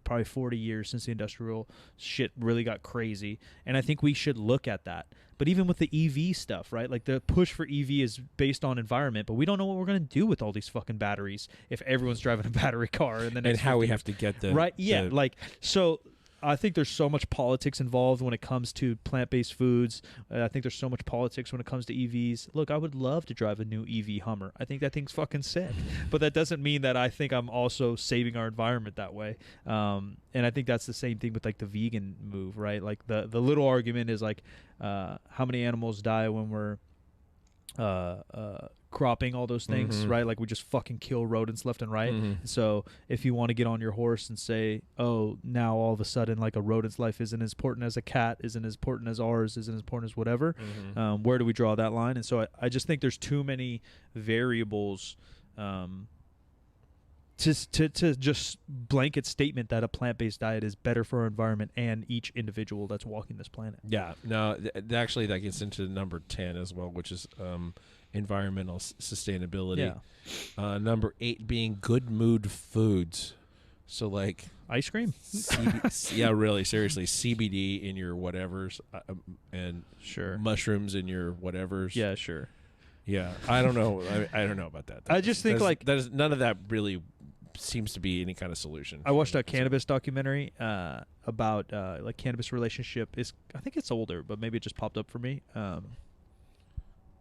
probably 40 years since the industrial shit really got crazy. And I think we should look at that. But even with the EV stuff, right? Like, the push for EV is based on environment, but we don't know what we're going to do with all these fucking batteries if everyone's driving a battery car. And how we have to get the... Right, yeah. Like, so I think there's so much politics involved when it comes to plant-based foods. I think there's so much politics when it comes to EVs. Look, I would love to drive a new EV Hummer. I think that thing's fucking sick. But that doesn't mean that I think I'm also saving our environment that way. And I think that's the same thing with like the vegan move, right? Like the little argument is like, how many animals die when we're cropping, all those things, right? Like, we just fucking kill rodents left and right. So if you want to get on your horse and say, oh, now all of a sudden, like, a rodent's life isn't as important as a cat, isn't as important as ours, isn't as important as whatever, where do we draw that line? And so I just think there's too many variables to just blanket statement that a plant-based diet is better for our environment and each individual that's walking this planet. Yeah. No, actually, that gets into number 10 as well, which is environmental sustainability. Yeah. Number 8 being good mood foods. So, like, ice cream. Yeah, really, seriously, CBD in your whatevers, and mushrooms in your whatevers. Yeah, sure. Yeah, I don't know. I don't know about that. I just think like none of that really seems to be any kind of solution. I watched a cannabis documentary about like cannabis relationship. I think it's older, but maybe it just popped up for me.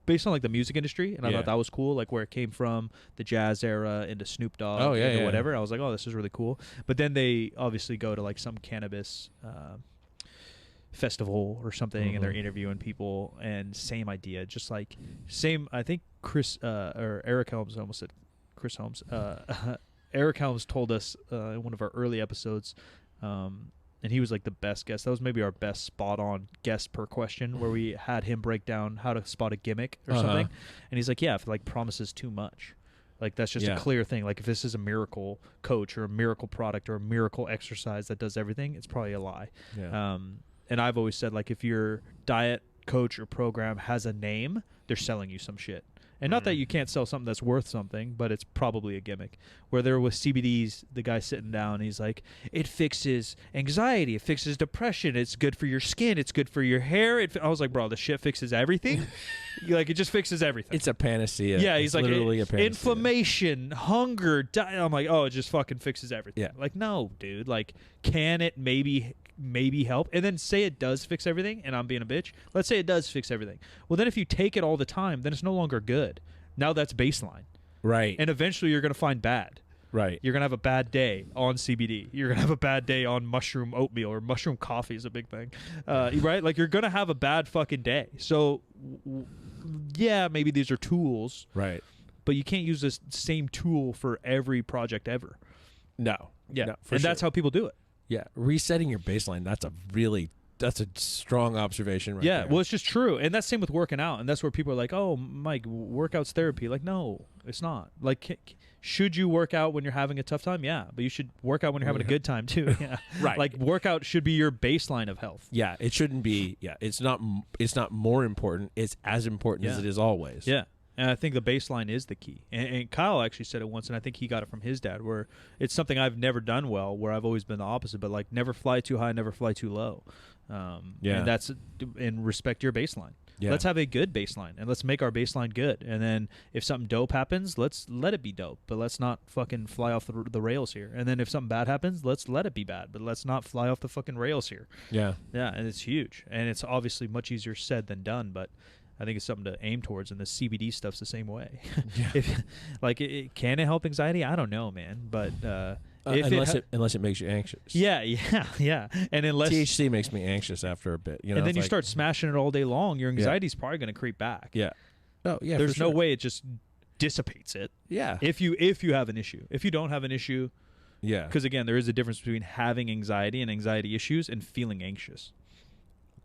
Based on like the music industry, and I thought that was cool, like where it came from, the jazz era into Snoop Dogg, into whatever. I was like, oh, this is really cool. But then they obviously go to like some cannabis festival or something, and they're interviewing people, and same idea, just like same. I think Eric Helms, I almost said Chris Holmes. Eric Helms told us in one of our early episodes. And he was like the best guest. That was maybe our best spot-on guest per question, where we had him break down how to spot a gimmick or something. And he's like, yeah, if it like promises too much, like that's just a clear thing. Like if this is a miracle coach or a miracle product or a miracle exercise that does everything, it's probably a lie. Yeah. And I've always said, like, if your diet coach or program has a name, they're selling you some shit. And not that you can't sell something that's worth something, but it's probably a gimmick. Where there was CBDs, the guy sitting down, he's like, it fixes anxiety, it fixes depression, it's good for your skin, it's good for your hair. I was like, bro, the shit fixes everything? Like, it just fixes everything. It's a panacea. Yeah, he's it's like, literally a panacea. Inflammation, hunger, I'm like, oh, it just fucking fixes everything. Yeah. Like, no, dude. Like, can it maybe help? And then say it does fix everything, and I'm being a bitch. Let's say it does fix everything. Well, then if you take it all the time, then it's no longer good. Now that's baseline. Right. And eventually you're going to find bad. Right. You're going to have a bad day on CBD. You're going to have a bad day on mushroom oatmeal, or mushroom coffee is a big thing. Right? Like, you're going to have a bad fucking day. So, yeah, maybe these are tools. Right. But you can't use this same tool for every project ever. No. Yeah. No, And that's how people do it. Yeah. Resetting your baseline, that's a strong observation right there. Well, it's just true. And that's same with working out. And that's where people are like, oh, Mike, workout's therapy. Like, no, it's not. Like, should you work out when you're having a tough time? Yeah. But you should work out when you're having a good time, too. Yeah. Right. Like, workout should be your baseline of health. Yeah. It shouldn't be. Yeah. It's not more important. It's as important as it is always. Yeah. And I think the baseline is the key. And Kyle actually said it once, and I think he got it from his dad, where it's something I've never done well, where I've always been the opposite, but like never fly too high, never fly too low. And that's in respect your baseline. Yeah. Let's have a good baseline, and let's make our baseline good. And then if something dope happens, let's let it be dope, but let's not fucking fly off the rails here. And then if something bad happens, let's let it be bad, but let's not fly off the fucking rails here. Yeah. Yeah, and it's huge. And it's obviously much easier said than done, but I think it's something to aim towards, and the CBD stuff's the same way. Yeah. Can it help anxiety? I don't know, man. But unless it makes you anxious. Yeah. And unless THC makes me anxious after a bit, and then you start smashing it all day long, your anxiety's probably going to creep back. Yeah. Oh yeah. There's no way it just dissipates it. Yeah. If you have an issue, if you don't have an issue, yeah. Because again, there is a difference between having anxiety and anxiety issues and feeling anxious.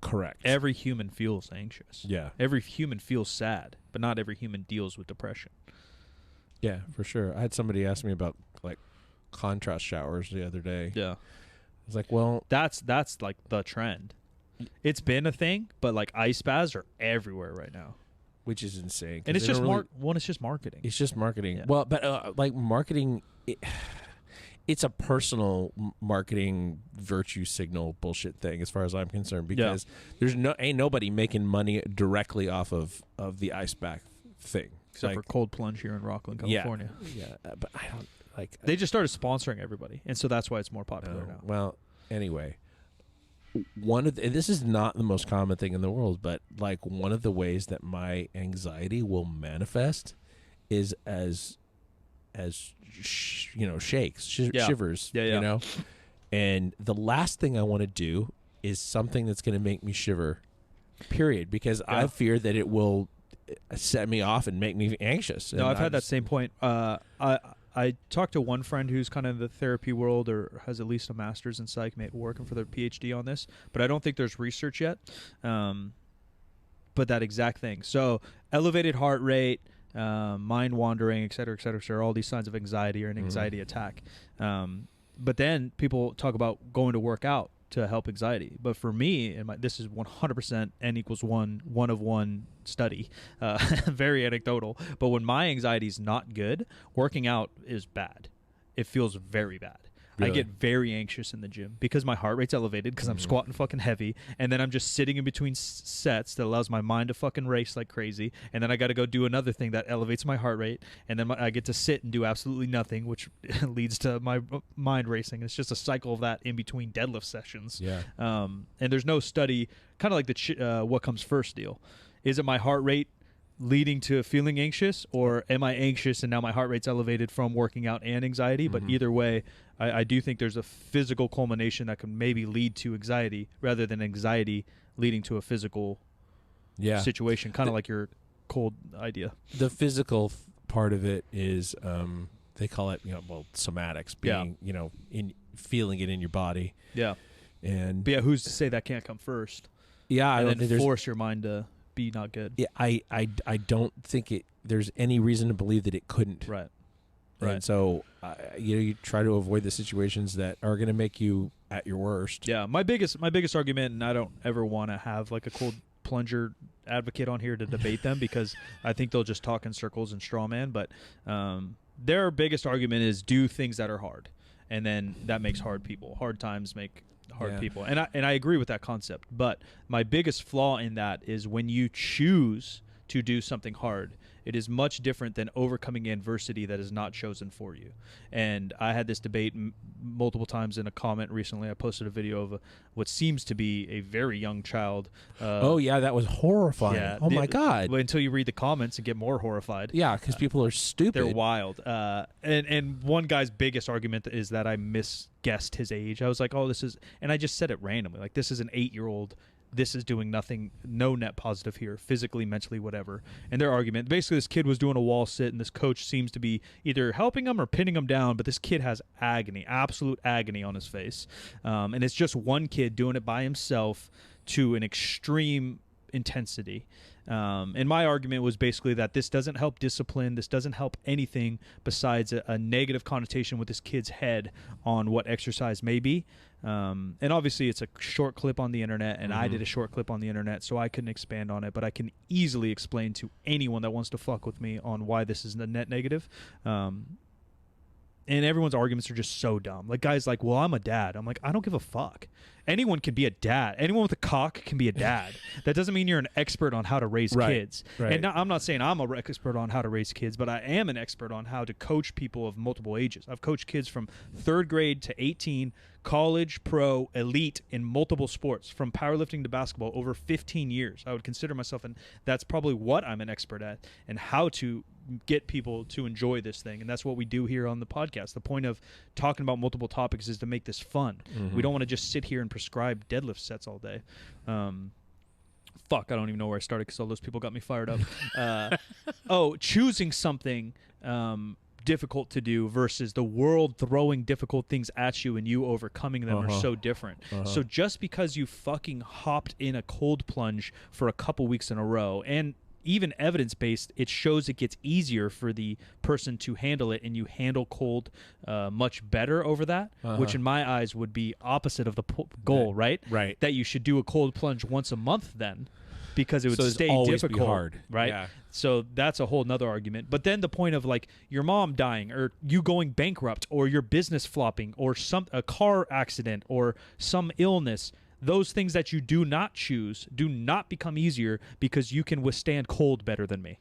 Correct. Every human feels anxious. Yeah. Every human feels sad, but not every human deals with depression. Yeah, for sure. I had somebody ask me about like contrast showers the other day. Yeah. I was like, well, that's like the trend. It's been a thing, but like ice baths are everywhere right now, which is insane. And it's just it's just marketing. It's just marketing. Yeah. Well, but like marketing. It's a personal marketing virtue signal bullshit thing, as far as I'm concerned, because there's ain't nobody making money directly off of the ice bath thing, except for Cold Plunge here in Rockland, California. Yeah, but I don't like. They just started sponsoring everybody, and so that's why it's more popular now. Well, anyway, this is not the most common thing in the world, but like one of the ways that my anxiety will manifest is as shakes, shivers, you know. And the last thing I want to do is something that's going to make me shiver, period, because I fear that it will set me off and make me anxious. No, I've had that same point. I talked to one friend who's kind of in the therapy world, or has at least a master's in psych, working for their PhD on this, but I don't think there's research yet. But that exact thing. So elevated heart rate, mind wandering, et cetera, all these signs of anxiety or an anxiety attack. But then people talk about going to work out to help anxiety. But for me, this is 100% N equals one of one study, very anecdotal. But when my anxiety is not good, working out is bad. It feels very bad. Really? I get very anxious in the gym because my heart rate's elevated because I'm squatting fucking heavy, and then I'm just sitting in between sets that allows my mind to fucking race like crazy, and then I got to go do another thing that elevates my heart rate, and then I get to sit and do absolutely nothing, which leads to my mind racing. It's just a cycle of that in between deadlift sessions. Yeah. And there's no study, kind of like the what comes first deal. Is it my heart rate leading to feeling anxious, or am I anxious and now my heart rate's elevated from working out and anxiety? But either way, I do think there's a physical culmination that can maybe lead to anxiety rather than anxiety leading to a physical situation, kind of like your cold idea. The physical part of it is they call it somatics, being in feeling it in your body. Yeah. And who's to say that can't come first? Yeah, I don't think force your mind to be not good. Yeah, I don't think there's any reason to believe that it couldn't. Right. And so you try to avoid the situations that are going to make you at your worst. Yeah, my biggest argument, and I don't ever want to have like a cold plunger advocate on here to debate them because I think they'll just talk in circles and straw man. But their biggest argument is do things that are hard, and then that makes hard times make hard people. And I agree with that concept. But my biggest flaw in that is when you choose to do something hard, It is much different than overcoming adversity that is not chosen for you. And I had this debate multiple times in a comment recently. I posted a video of what seems to be a very young child. Oh, yeah, that was horrifying. Yeah, oh, my God. Until you read the comments and get more horrified. Yeah, because people are stupid. They're wild. And one guy's biggest argument is that I misguessed his age. I was like, oh, this is, and I just said it randomly. Like, this is an 8-year-old. This is doing nothing, no net positive here, physically, mentally, whatever. And their argument, basically, this kid was doing a wall sit, and this coach seems to be either helping him or pinning him down, but this kid has agony, absolute agony on his face. And it's just one kid doing it by himself to an extreme intensity. And my argument was basically that this doesn't help discipline. This doesn't help anything besides a negative connotation with this kid's head on what exercise may be. And obviously it's a short clip on the internet, and I did a short clip on the internet, so I couldn't expand on it, but I can easily explain to anyone that wants to fuck with me on why this is a net negative. And everyone's arguments are just so dumb. Like, guys like, well, I'm a dad. I'm like, I don't give a fuck. Anyone can be a dad. Anyone with a cock can be a dad. That doesn't mean you're an expert on how to raise kids. Right. And I'm not saying I'm an expert on how to raise kids, but I am an expert on how to coach people of multiple ages. I've coached kids from 3rd grade to 18, college, pro, elite in multiple sports, from powerlifting to basketball, over 15 years. I would consider myself, and that's probably what I'm an expert at, and how to get people to enjoy this thing. And that's what we do here on the podcast. The point of talking about multiple topics is to make this fun. We don't want to just sit here and prescribe deadlift sets all day. Fuck, I don't even know where I started because all those people got me fired up. Choosing something difficult to do versus the world throwing difficult things at you and you overcoming them are so different. So just because you fucking hopped in a cold plunge for a couple weeks in a row, and even evidence-based, it shows it gets easier for the person to handle it, and you handle cold much better over that, which in my eyes would be opposite of the goal, right? Right. That you should do a cold plunge once a month then, because it would So stay always difficult, be hard. right? Yeah. So that's a whole nother argument. But then the point of, like, your mom dying, or you going bankrupt, or your business flopping, or a car accident, or some illness, those things that you do not choose do not become easier because you can withstand cold better than me.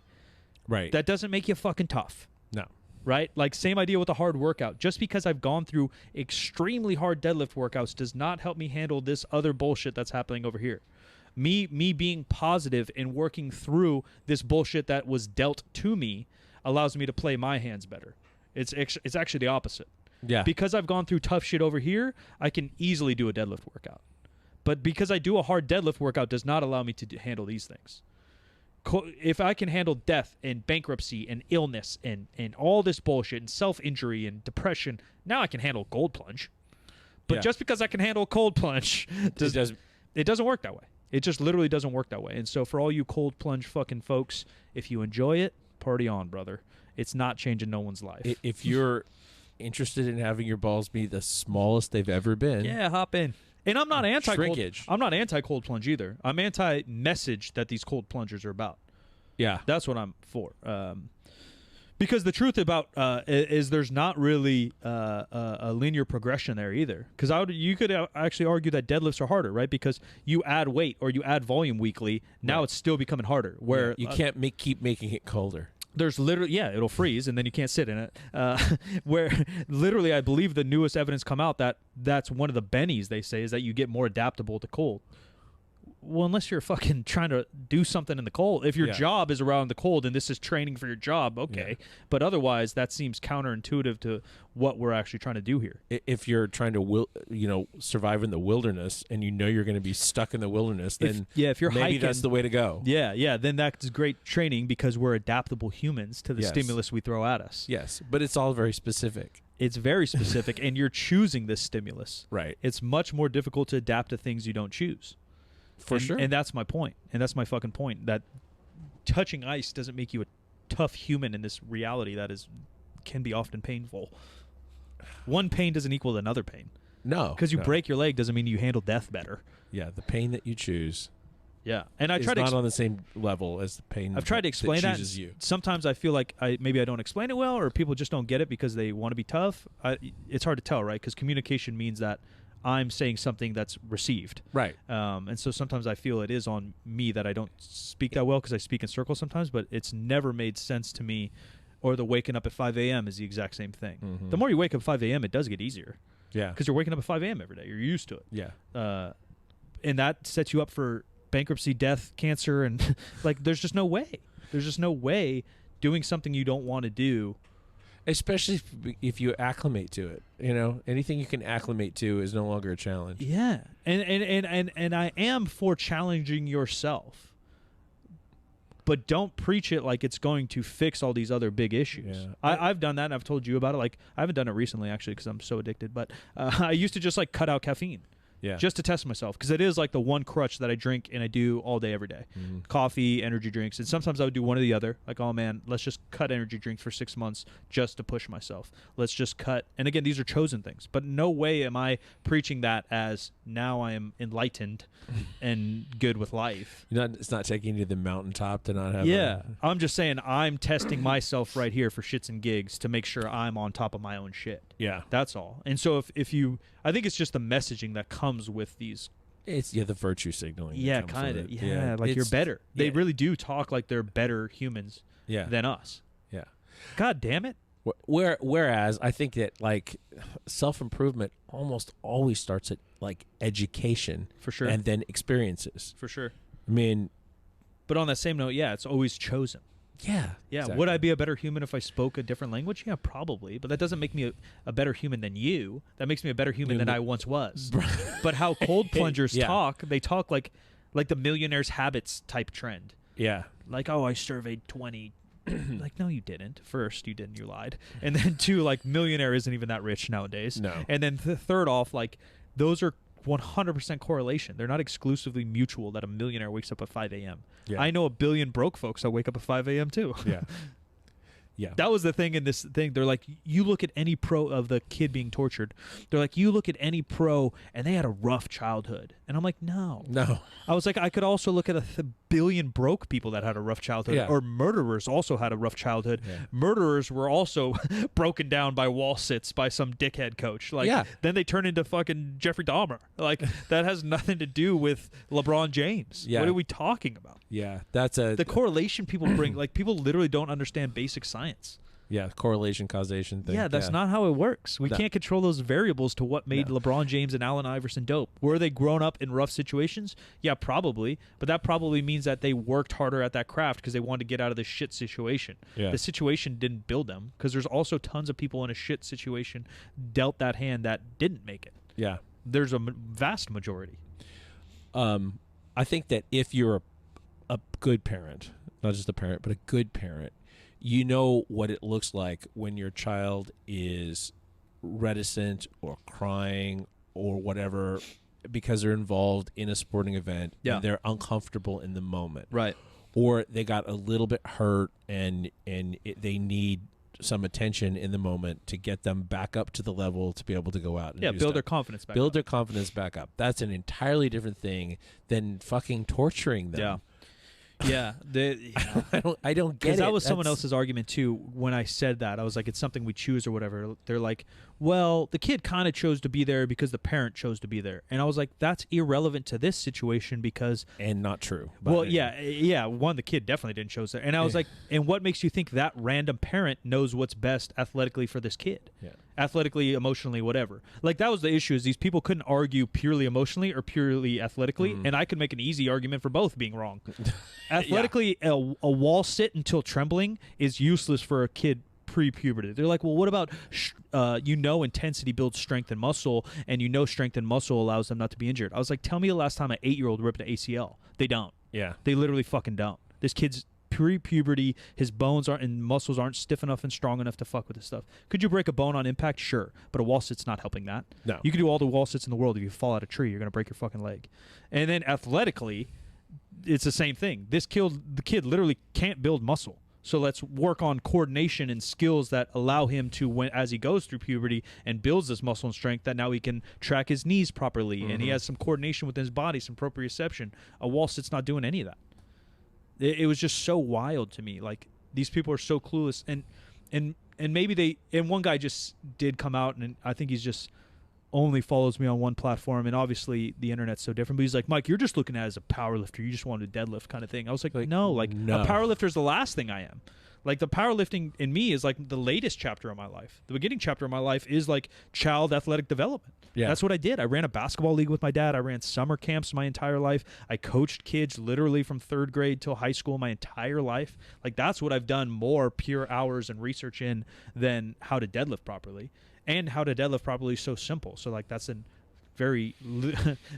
Right. That doesn't make you fucking tough. No. Right? Like, same idea with a hard workout. Just because I've gone through extremely hard deadlift workouts does not help me handle this other bullshit that's happening over here. Me being positive and working through this bullshit that was dealt to me allows me to play my hands better. It's actually the opposite. Yeah. Because I've gone through tough shit over here, I can easily do a deadlift workout. But because I do a hard deadlift workout does not allow me to handle these things. If I can handle death and bankruptcy and illness and all this bullshit and self-injury and depression, now I can handle cold plunge. But just because I can handle a cold plunge, it doesn't work that way. It just literally doesn't work that way. And so for all you cold plunge fucking folks, if you enjoy it, party on, brother. It's not changing no one's life. If you're interested in having your balls be the smallest they've ever been, yeah, hop in. And I'm not shrinkage. I'm not anti-cold plunge either. I'm anti-message that these cold plungers are about. Yeah. That's what I'm for. Because the truth about is there's not really a linear progression there either. Because you could actually argue that deadlifts are harder, right? Because you add weight or you add volume weekly, now it's still becoming harder. Where you can't keep making it colder. There's literally, it'll freeze and then you can't sit in it. Where literally, I believe the newest evidence come out that's one of the bennies they say is that you get more adaptable to cold. Well, unless you're fucking trying to do something in the cold. If your job is around the cold and this is training for your job, okay. Yeah. But otherwise, that seems counterintuitive to what we're actually trying to do here. If you're trying to, survive in the wilderness and you're going to be stuck in the wilderness, then if you're maybe hiking, that's the way to go. Yeah, then that's great training because we're adaptable humans to the stimulus we throw at us. Yes, but it's all very specific. It's very specific, and you're choosing this stimulus. Right. It's much more difficult to adapt to things you don't choose. For sure. And that's my point. And that's my fucking point. That touching ice doesn't make you a tough human in this reality that can be often painful. One pain doesn't equal another pain. No. Because you break your leg doesn't mean you handle death better. Yeah, the pain that you choose. Yeah. And I is try not on the same level as the pain I've tried to explain that. chooses you. Sometimes I feel like maybe I don't explain it well, or people just don't get it because they want to be tough. It's hard to tell, right? Because communication means that I'm saying something that's received. Right. And so sometimes I feel it is on me that I don't speak that well because I speak in circles sometimes, but it's never made sense to me. Or the waking up at 5 a.m. is the exact same thing. Mm-hmm. The more you wake up at 5 a.m., it does get easier. Yeah. Because you're waking up at 5 a.m. every day. You're used to it. Yeah. And that sets you up for bankruptcy, death, cancer, and like there's just no way. There's just no way doing something you don't want to do. Especially if you acclimate to it. You know, anything you can acclimate to is no longer a challenge. Yeah. And I am for challenging yourself. But don't preach it like it's going to fix all these other big issues. Yeah. I've done that, and I've told you about it. Like, I haven't done it recently, actually, because I'm so addicted. But I used to just, like, cut out caffeine. Yeah. Just to test myself, because it is like the one crutch that I drink and I do all day, every day. Mm-hmm. Coffee, energy drinks, and sometimes I would do one or the other. Like, oh man, let's just cut energy drinks for 6 months just to push myself. Let's just cut. And again, these are chosen things, but no way am I preaching that as now I am enlightened and good with life. It's not taking you to the mountaintop to not have. Yeah, I'm just saying I'm testing myself right here for shits and gigs to make sure I'm on top of my own shit. Yeah. That's all. And so if you, I think it's just the messaging that comes with these. It's the virtue signaling. Yeah, kind of. Yeah, like you're better. Yeah. They really do talk like they're better humans than us. Yeah. God damn it. Whereas I think that like self-improvement almost always starts at like education. For sure. And then experiences. For sure. I mean. But on that same note, yeah, it's always chosen. Yeah. Yeah. Exactly. Would I be a better human if I spoke a different language? Yeah, probably. But that doesn't make me a better human than you. That makes me a better human than I once was. But how cold plungers talk, they talk like the millionaire's habits type trend. Yeah. Like, oh, I surveyed 20. Like, no, you didn't. First, you didn't. You lied. And then two, like, millionaire isn't even that rich nowadays. No. And then third off, like, those are 100% correlation. They're not exclusively mutual that a millionaire wakes up at 5 a.m. Yeah. I know a billion broke folks that wake up at 5 a.m. too. Yeah. Yeah. That was the thing in this thing. They're like, you look at any pro of the kid being tortured. They're like, you look at any pro and they had a rough childhood. And I'm like, no. I was like, I could also look at a billion broke people that had a rough childhood. Yeah. Or murderers also had a rough childhood. Yeah. Murderers were also broken down by wall sits by some dickhead coach. Like, then they turn into fucking Jeffrey Dahmer. Like, that has nothing to do with LeBron James. Yeah. What are we talking about? Yeah. That's the correlation people bring. Like, people literally don't understand basic science. Yeah, correlation, causation thing. Yeah, that's not how it works. We can't control those variables to what made LeBron James and Allen Iverson dope. Were they grown up in rough situations? Yeah, probably. But that probably means that they worked harder at that craft because they wanted to get out of this shit situation. Yeah. The situation didn't build them, because there's also tons of people in a shit situation dealt that hand that didn't make it. Yeah. There's a vast majority. I think that if you're a good parent, not just a parent, but a good parent, you know what it looks like when your child is reticent or crying or whatever because they're involved in a sporting event and they're uncomfortable in the moment. Right. Or they got a little bit hurt and they need some attention in the moment to get them back up to the level to be able to go out and do build stuff. their confidence back Build up. their confidence back up. That's an entirely different thing than fucking torturing them. Yeah. Yeah, I don't get it. Because that was someone else's argument too. When I said that, I was like, it's something we choose or whatever. They're like, well, the kid kind of chose to be there because the parent chose to be there. And I was like, that's irrelevant to this situation because... And not true. Well, yeah. One, the kid definitely didn't choose there. And I was like, and what makes you think that random parent knows what's best athletically for this kid? Yeah. Athletically, emotionally, whatever. Like, that was the issue, is these people couldn't argue purely emotionally or purely athletically, and I could make an easy argument for both being wrong. Athletically, a wall sit until trembling is useless for a kid pre-puberty. They're like, well, what about, intensity builds strength and muscle, and strength and muscle allows them not to be injured. I was like, tell me the last time an 8-year-old ripped an ACL. They don't. Yeah. They literally fucking don't. This kid's pre-puberty, his bones aren't and muscles aren't stiff enough and strong enough to fuck with this stuff. Could you break a bone on impact? Sure. But a wall sit's not helping that. No. You can do all the wall sits in the world. If you fall out of a tree, you're going to break your fucking leg. And then athletically, it's the same thing. The kid literally can't build muscle. So let's work on coordination and skills that allow him to, as he goes through puberty and builds this muscle and strength, that now he can track his knees properly and he has some coordination within his body, some proprioception. A wall sit's not doing any of that. It was just so wild to me. Like, these people are so clueless, and maybe one guy just did come out, and I think he's just only follows me on one platform, and obviously the internet's so different. But he's like, Mike, you're just looking at it as a power lifter. You just want to deadlift kind of thing. I was like no, a power lifter is the last thing I am. Like, the powerlifting in me is like the latest chapter of my life. The beginning chapter of my life is like child athletic development. Yeah. That's what I did. I ran a basketball league with my dad. I ran summer camps my entire life. I coached kids literally from 3rd grade till high school my entire life. Like, that's what I've done more pure hours and research in than how to deadlift properly. And how to deadlift properly is so simple. So, like, that's the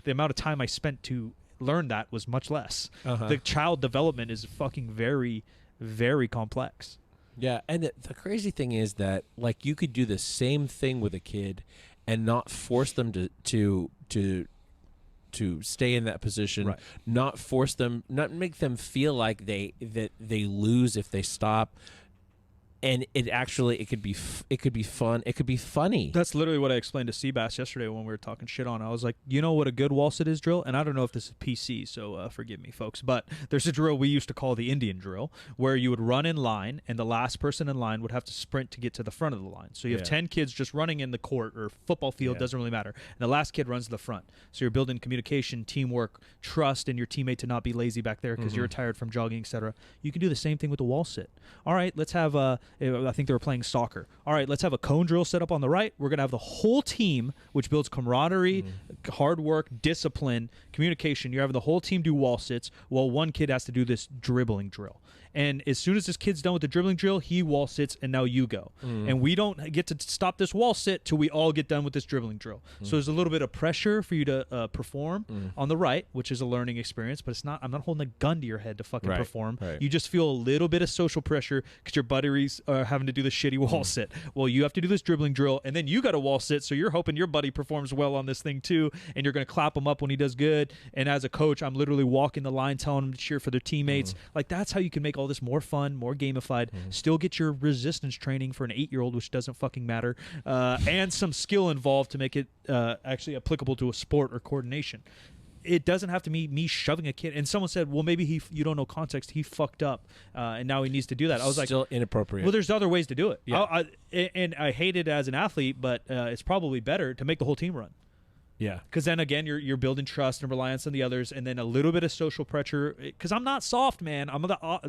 amount of time I spent to learn that was much less. The child development is fucking very, very complex. Yeah, and the crazy thing is that, like, you could do the same thing with a kid and not force them to stay in that position, right. Not make them feel like they lose if they stop. And it could be fun. It could be funny. That's literally what I explained to Seabass yesterday when we were talking shit on. I was like, you know what a good wall sit is drill? And I don't know if this is PC, so forgive me, folks. But there's a drill we used to call the Indian drill, where you would run in line, and the last person in line would have to sprint to get to the front of the line. So you have 10 kids just running in the court or football field, doesn't really matter. And the last kid runs to the front. So you're building communication, teamwork, trust in your teammate to not be lazy back there because you're tired from jogging, etc. You can do the same thing with the wall sit. All right, let's have I think they were playing soccer. All right, let's have a cone drill set up on the right. We're going to have the whole team, which builds camaraderie, hard work, discipline, communication. You're having the whole team do wall sits while one kid has to do this dribbling drill. And as soon as this kid's done with the dribbling drill, he wall sits, and now you go. And we don't get to stop this wall sit till we all get done with this dribbling drill. So there's a little bit of pressure for you to perform on the right, which is a learning experience, but I'm not holding a gun to your head to fucking perform. Right. You just feel a little bit of social pressure because your buddies are having to do the shitty wall sit. Well, you have to do this dribbling drill, and then you got to wall sit, so you're hoping your buddy performs well on this thing too, and you're going to clap him up when he does good. And as a coach, I'm literally walking the line telling them to cheer for their teammates. Like, that's how you can make all this more fun, more gamified, still get your resistance training for an 8-year-old, which doesn't fucking matter, and some skill involved to make it actually applicable to a sport or coordination. It doesn't have to be me shoving a kid. And someone said, well, maybe you don't know context. He fucked up, and now he needs to do that. I was still inappropriate. Well, there's other ways to do it. Yeah. And I hate it as an athlete, but it's probably better to make the whole team run. Yeah, because then again, you're building trust and reliance on the others, and then a little bit of social pressure. Because I'm not soft, man.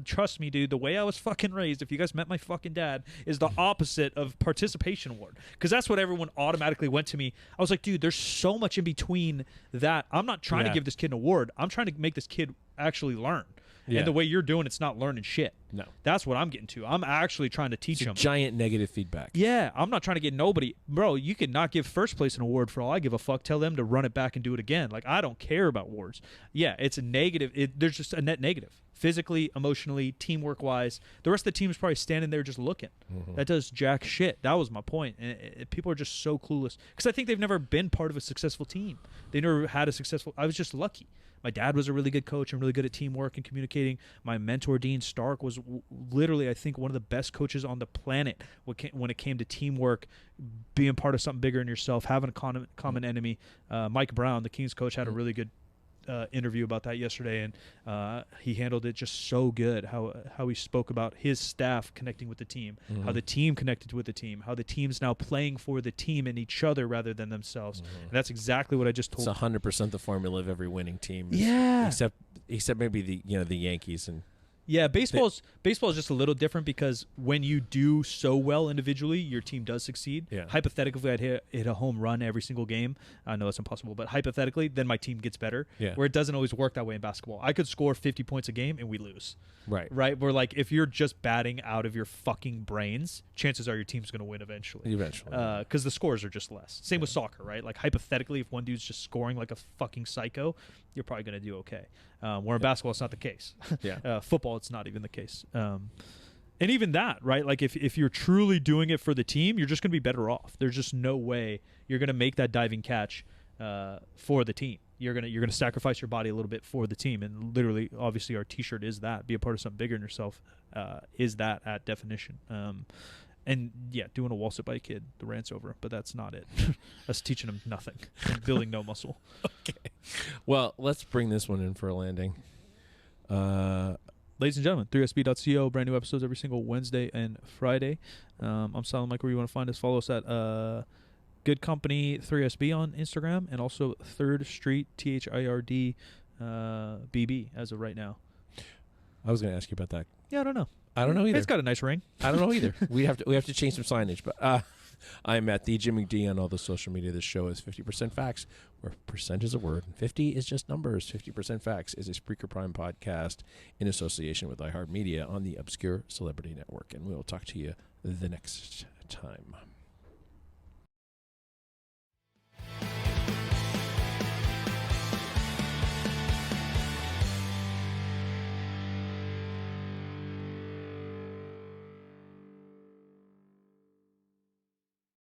Trust me, dude. The way I was fucking raised, if you guys met my fucking dad, is the opposite of participation award. Because that's what everyone automatically went to me. I was like, dude, there's so much in between that. I'm not trying to give this kid an award. I'm trying to make this kid actually learn. Yeah. And the way you're doing it's not learning shit. No. That's what I'm getting to. I'm actually trying to teach them. Giant negative feedback. Yeah. I'm not trying to get nobody. Bro, you could not give first place an award for all I give a fuck. Tell them to run it back and do it again. Like, I don't care about awards. Yeah, it's a negative. There's just a net negative. Physically, emotionally, teamwork-wise. The rest of the team is probably standing there just looking. That does jack shit. That was my point. And people are just so clueless. Because I think they've never been part of a successful team. They never had a successful... I was just lucky. My dad was a really good coach and really good at teamwork and communicating. My mentor, Dean Stark, was literally, I think, one of the best coaches on the planet when it came to teamwork, being part of something bigger than yourself, having a common enemy. Mike Brown, the Kings coach, had a really good interview about that yesterday, and he handled it just so good. How he spoke about his staff connecting with the team, how the team connected with the team, how the team's now playing for the team and each other rather than themselves. And that's exactly what I just told. It's 100% the formula of every winning team. Yeah, except maybe the Yankees and. Yeah, baseball is just a little different because when you do so well individually, your team does succeed. Yeah. Hypothetically, I'd hit a home run every single game. I know it's impossible, but hypothetically, then my team gets better. Yeah. Where it doesn't always work that way in basketball. I could score 50 points a game and we lose. Right. Right? Where, like, if you're just batting out of your fucking brains, chances are your team's going to win eventually. Because the scores are just less. Same with soccer, right? Like, hypothetically, if one dude's just scoring like a fucking psycho, you're probably going to do okay. Where in basketball, it's not the case. Football, it's not even the case. And even that, right? Like, if you're truly doing it for the team, you're just going to be better off. There's just no way you're going to make that diving catch for the team. You're gonna sacrifice your body a little bit for the team, and literally, obviously, our T-shirt is that. Be a part of something bigger than yourself is that at definition. And yeah, doing a wall sit by a kid, the rant's over, but that's not it. That's teaching them nothing, and building no muscle. Okay. Well, let's bring this one in for a landing. Ladies and gentlemen, 3sb.co, brand new episodes every single Wednesday and Friday. I'm Silent Mike, where you want to find us. Follow us at Good Company 3SB on Instagram, and also Third Street THIRD BB as of right now. I was going to ask you about that. Yeah, I don't know. I don't know either. It's got a nice ring. I don't know either. We have to change some signage. But I'm at the Jim McD on all the social media. This show is 50% Facts, where percent is a word, and 50 is just numbers. 50% Facts is a Spreaker Prime podcast in association with iHeartMedia on the Obscure Celebrity Network. And we will talk to you the next time.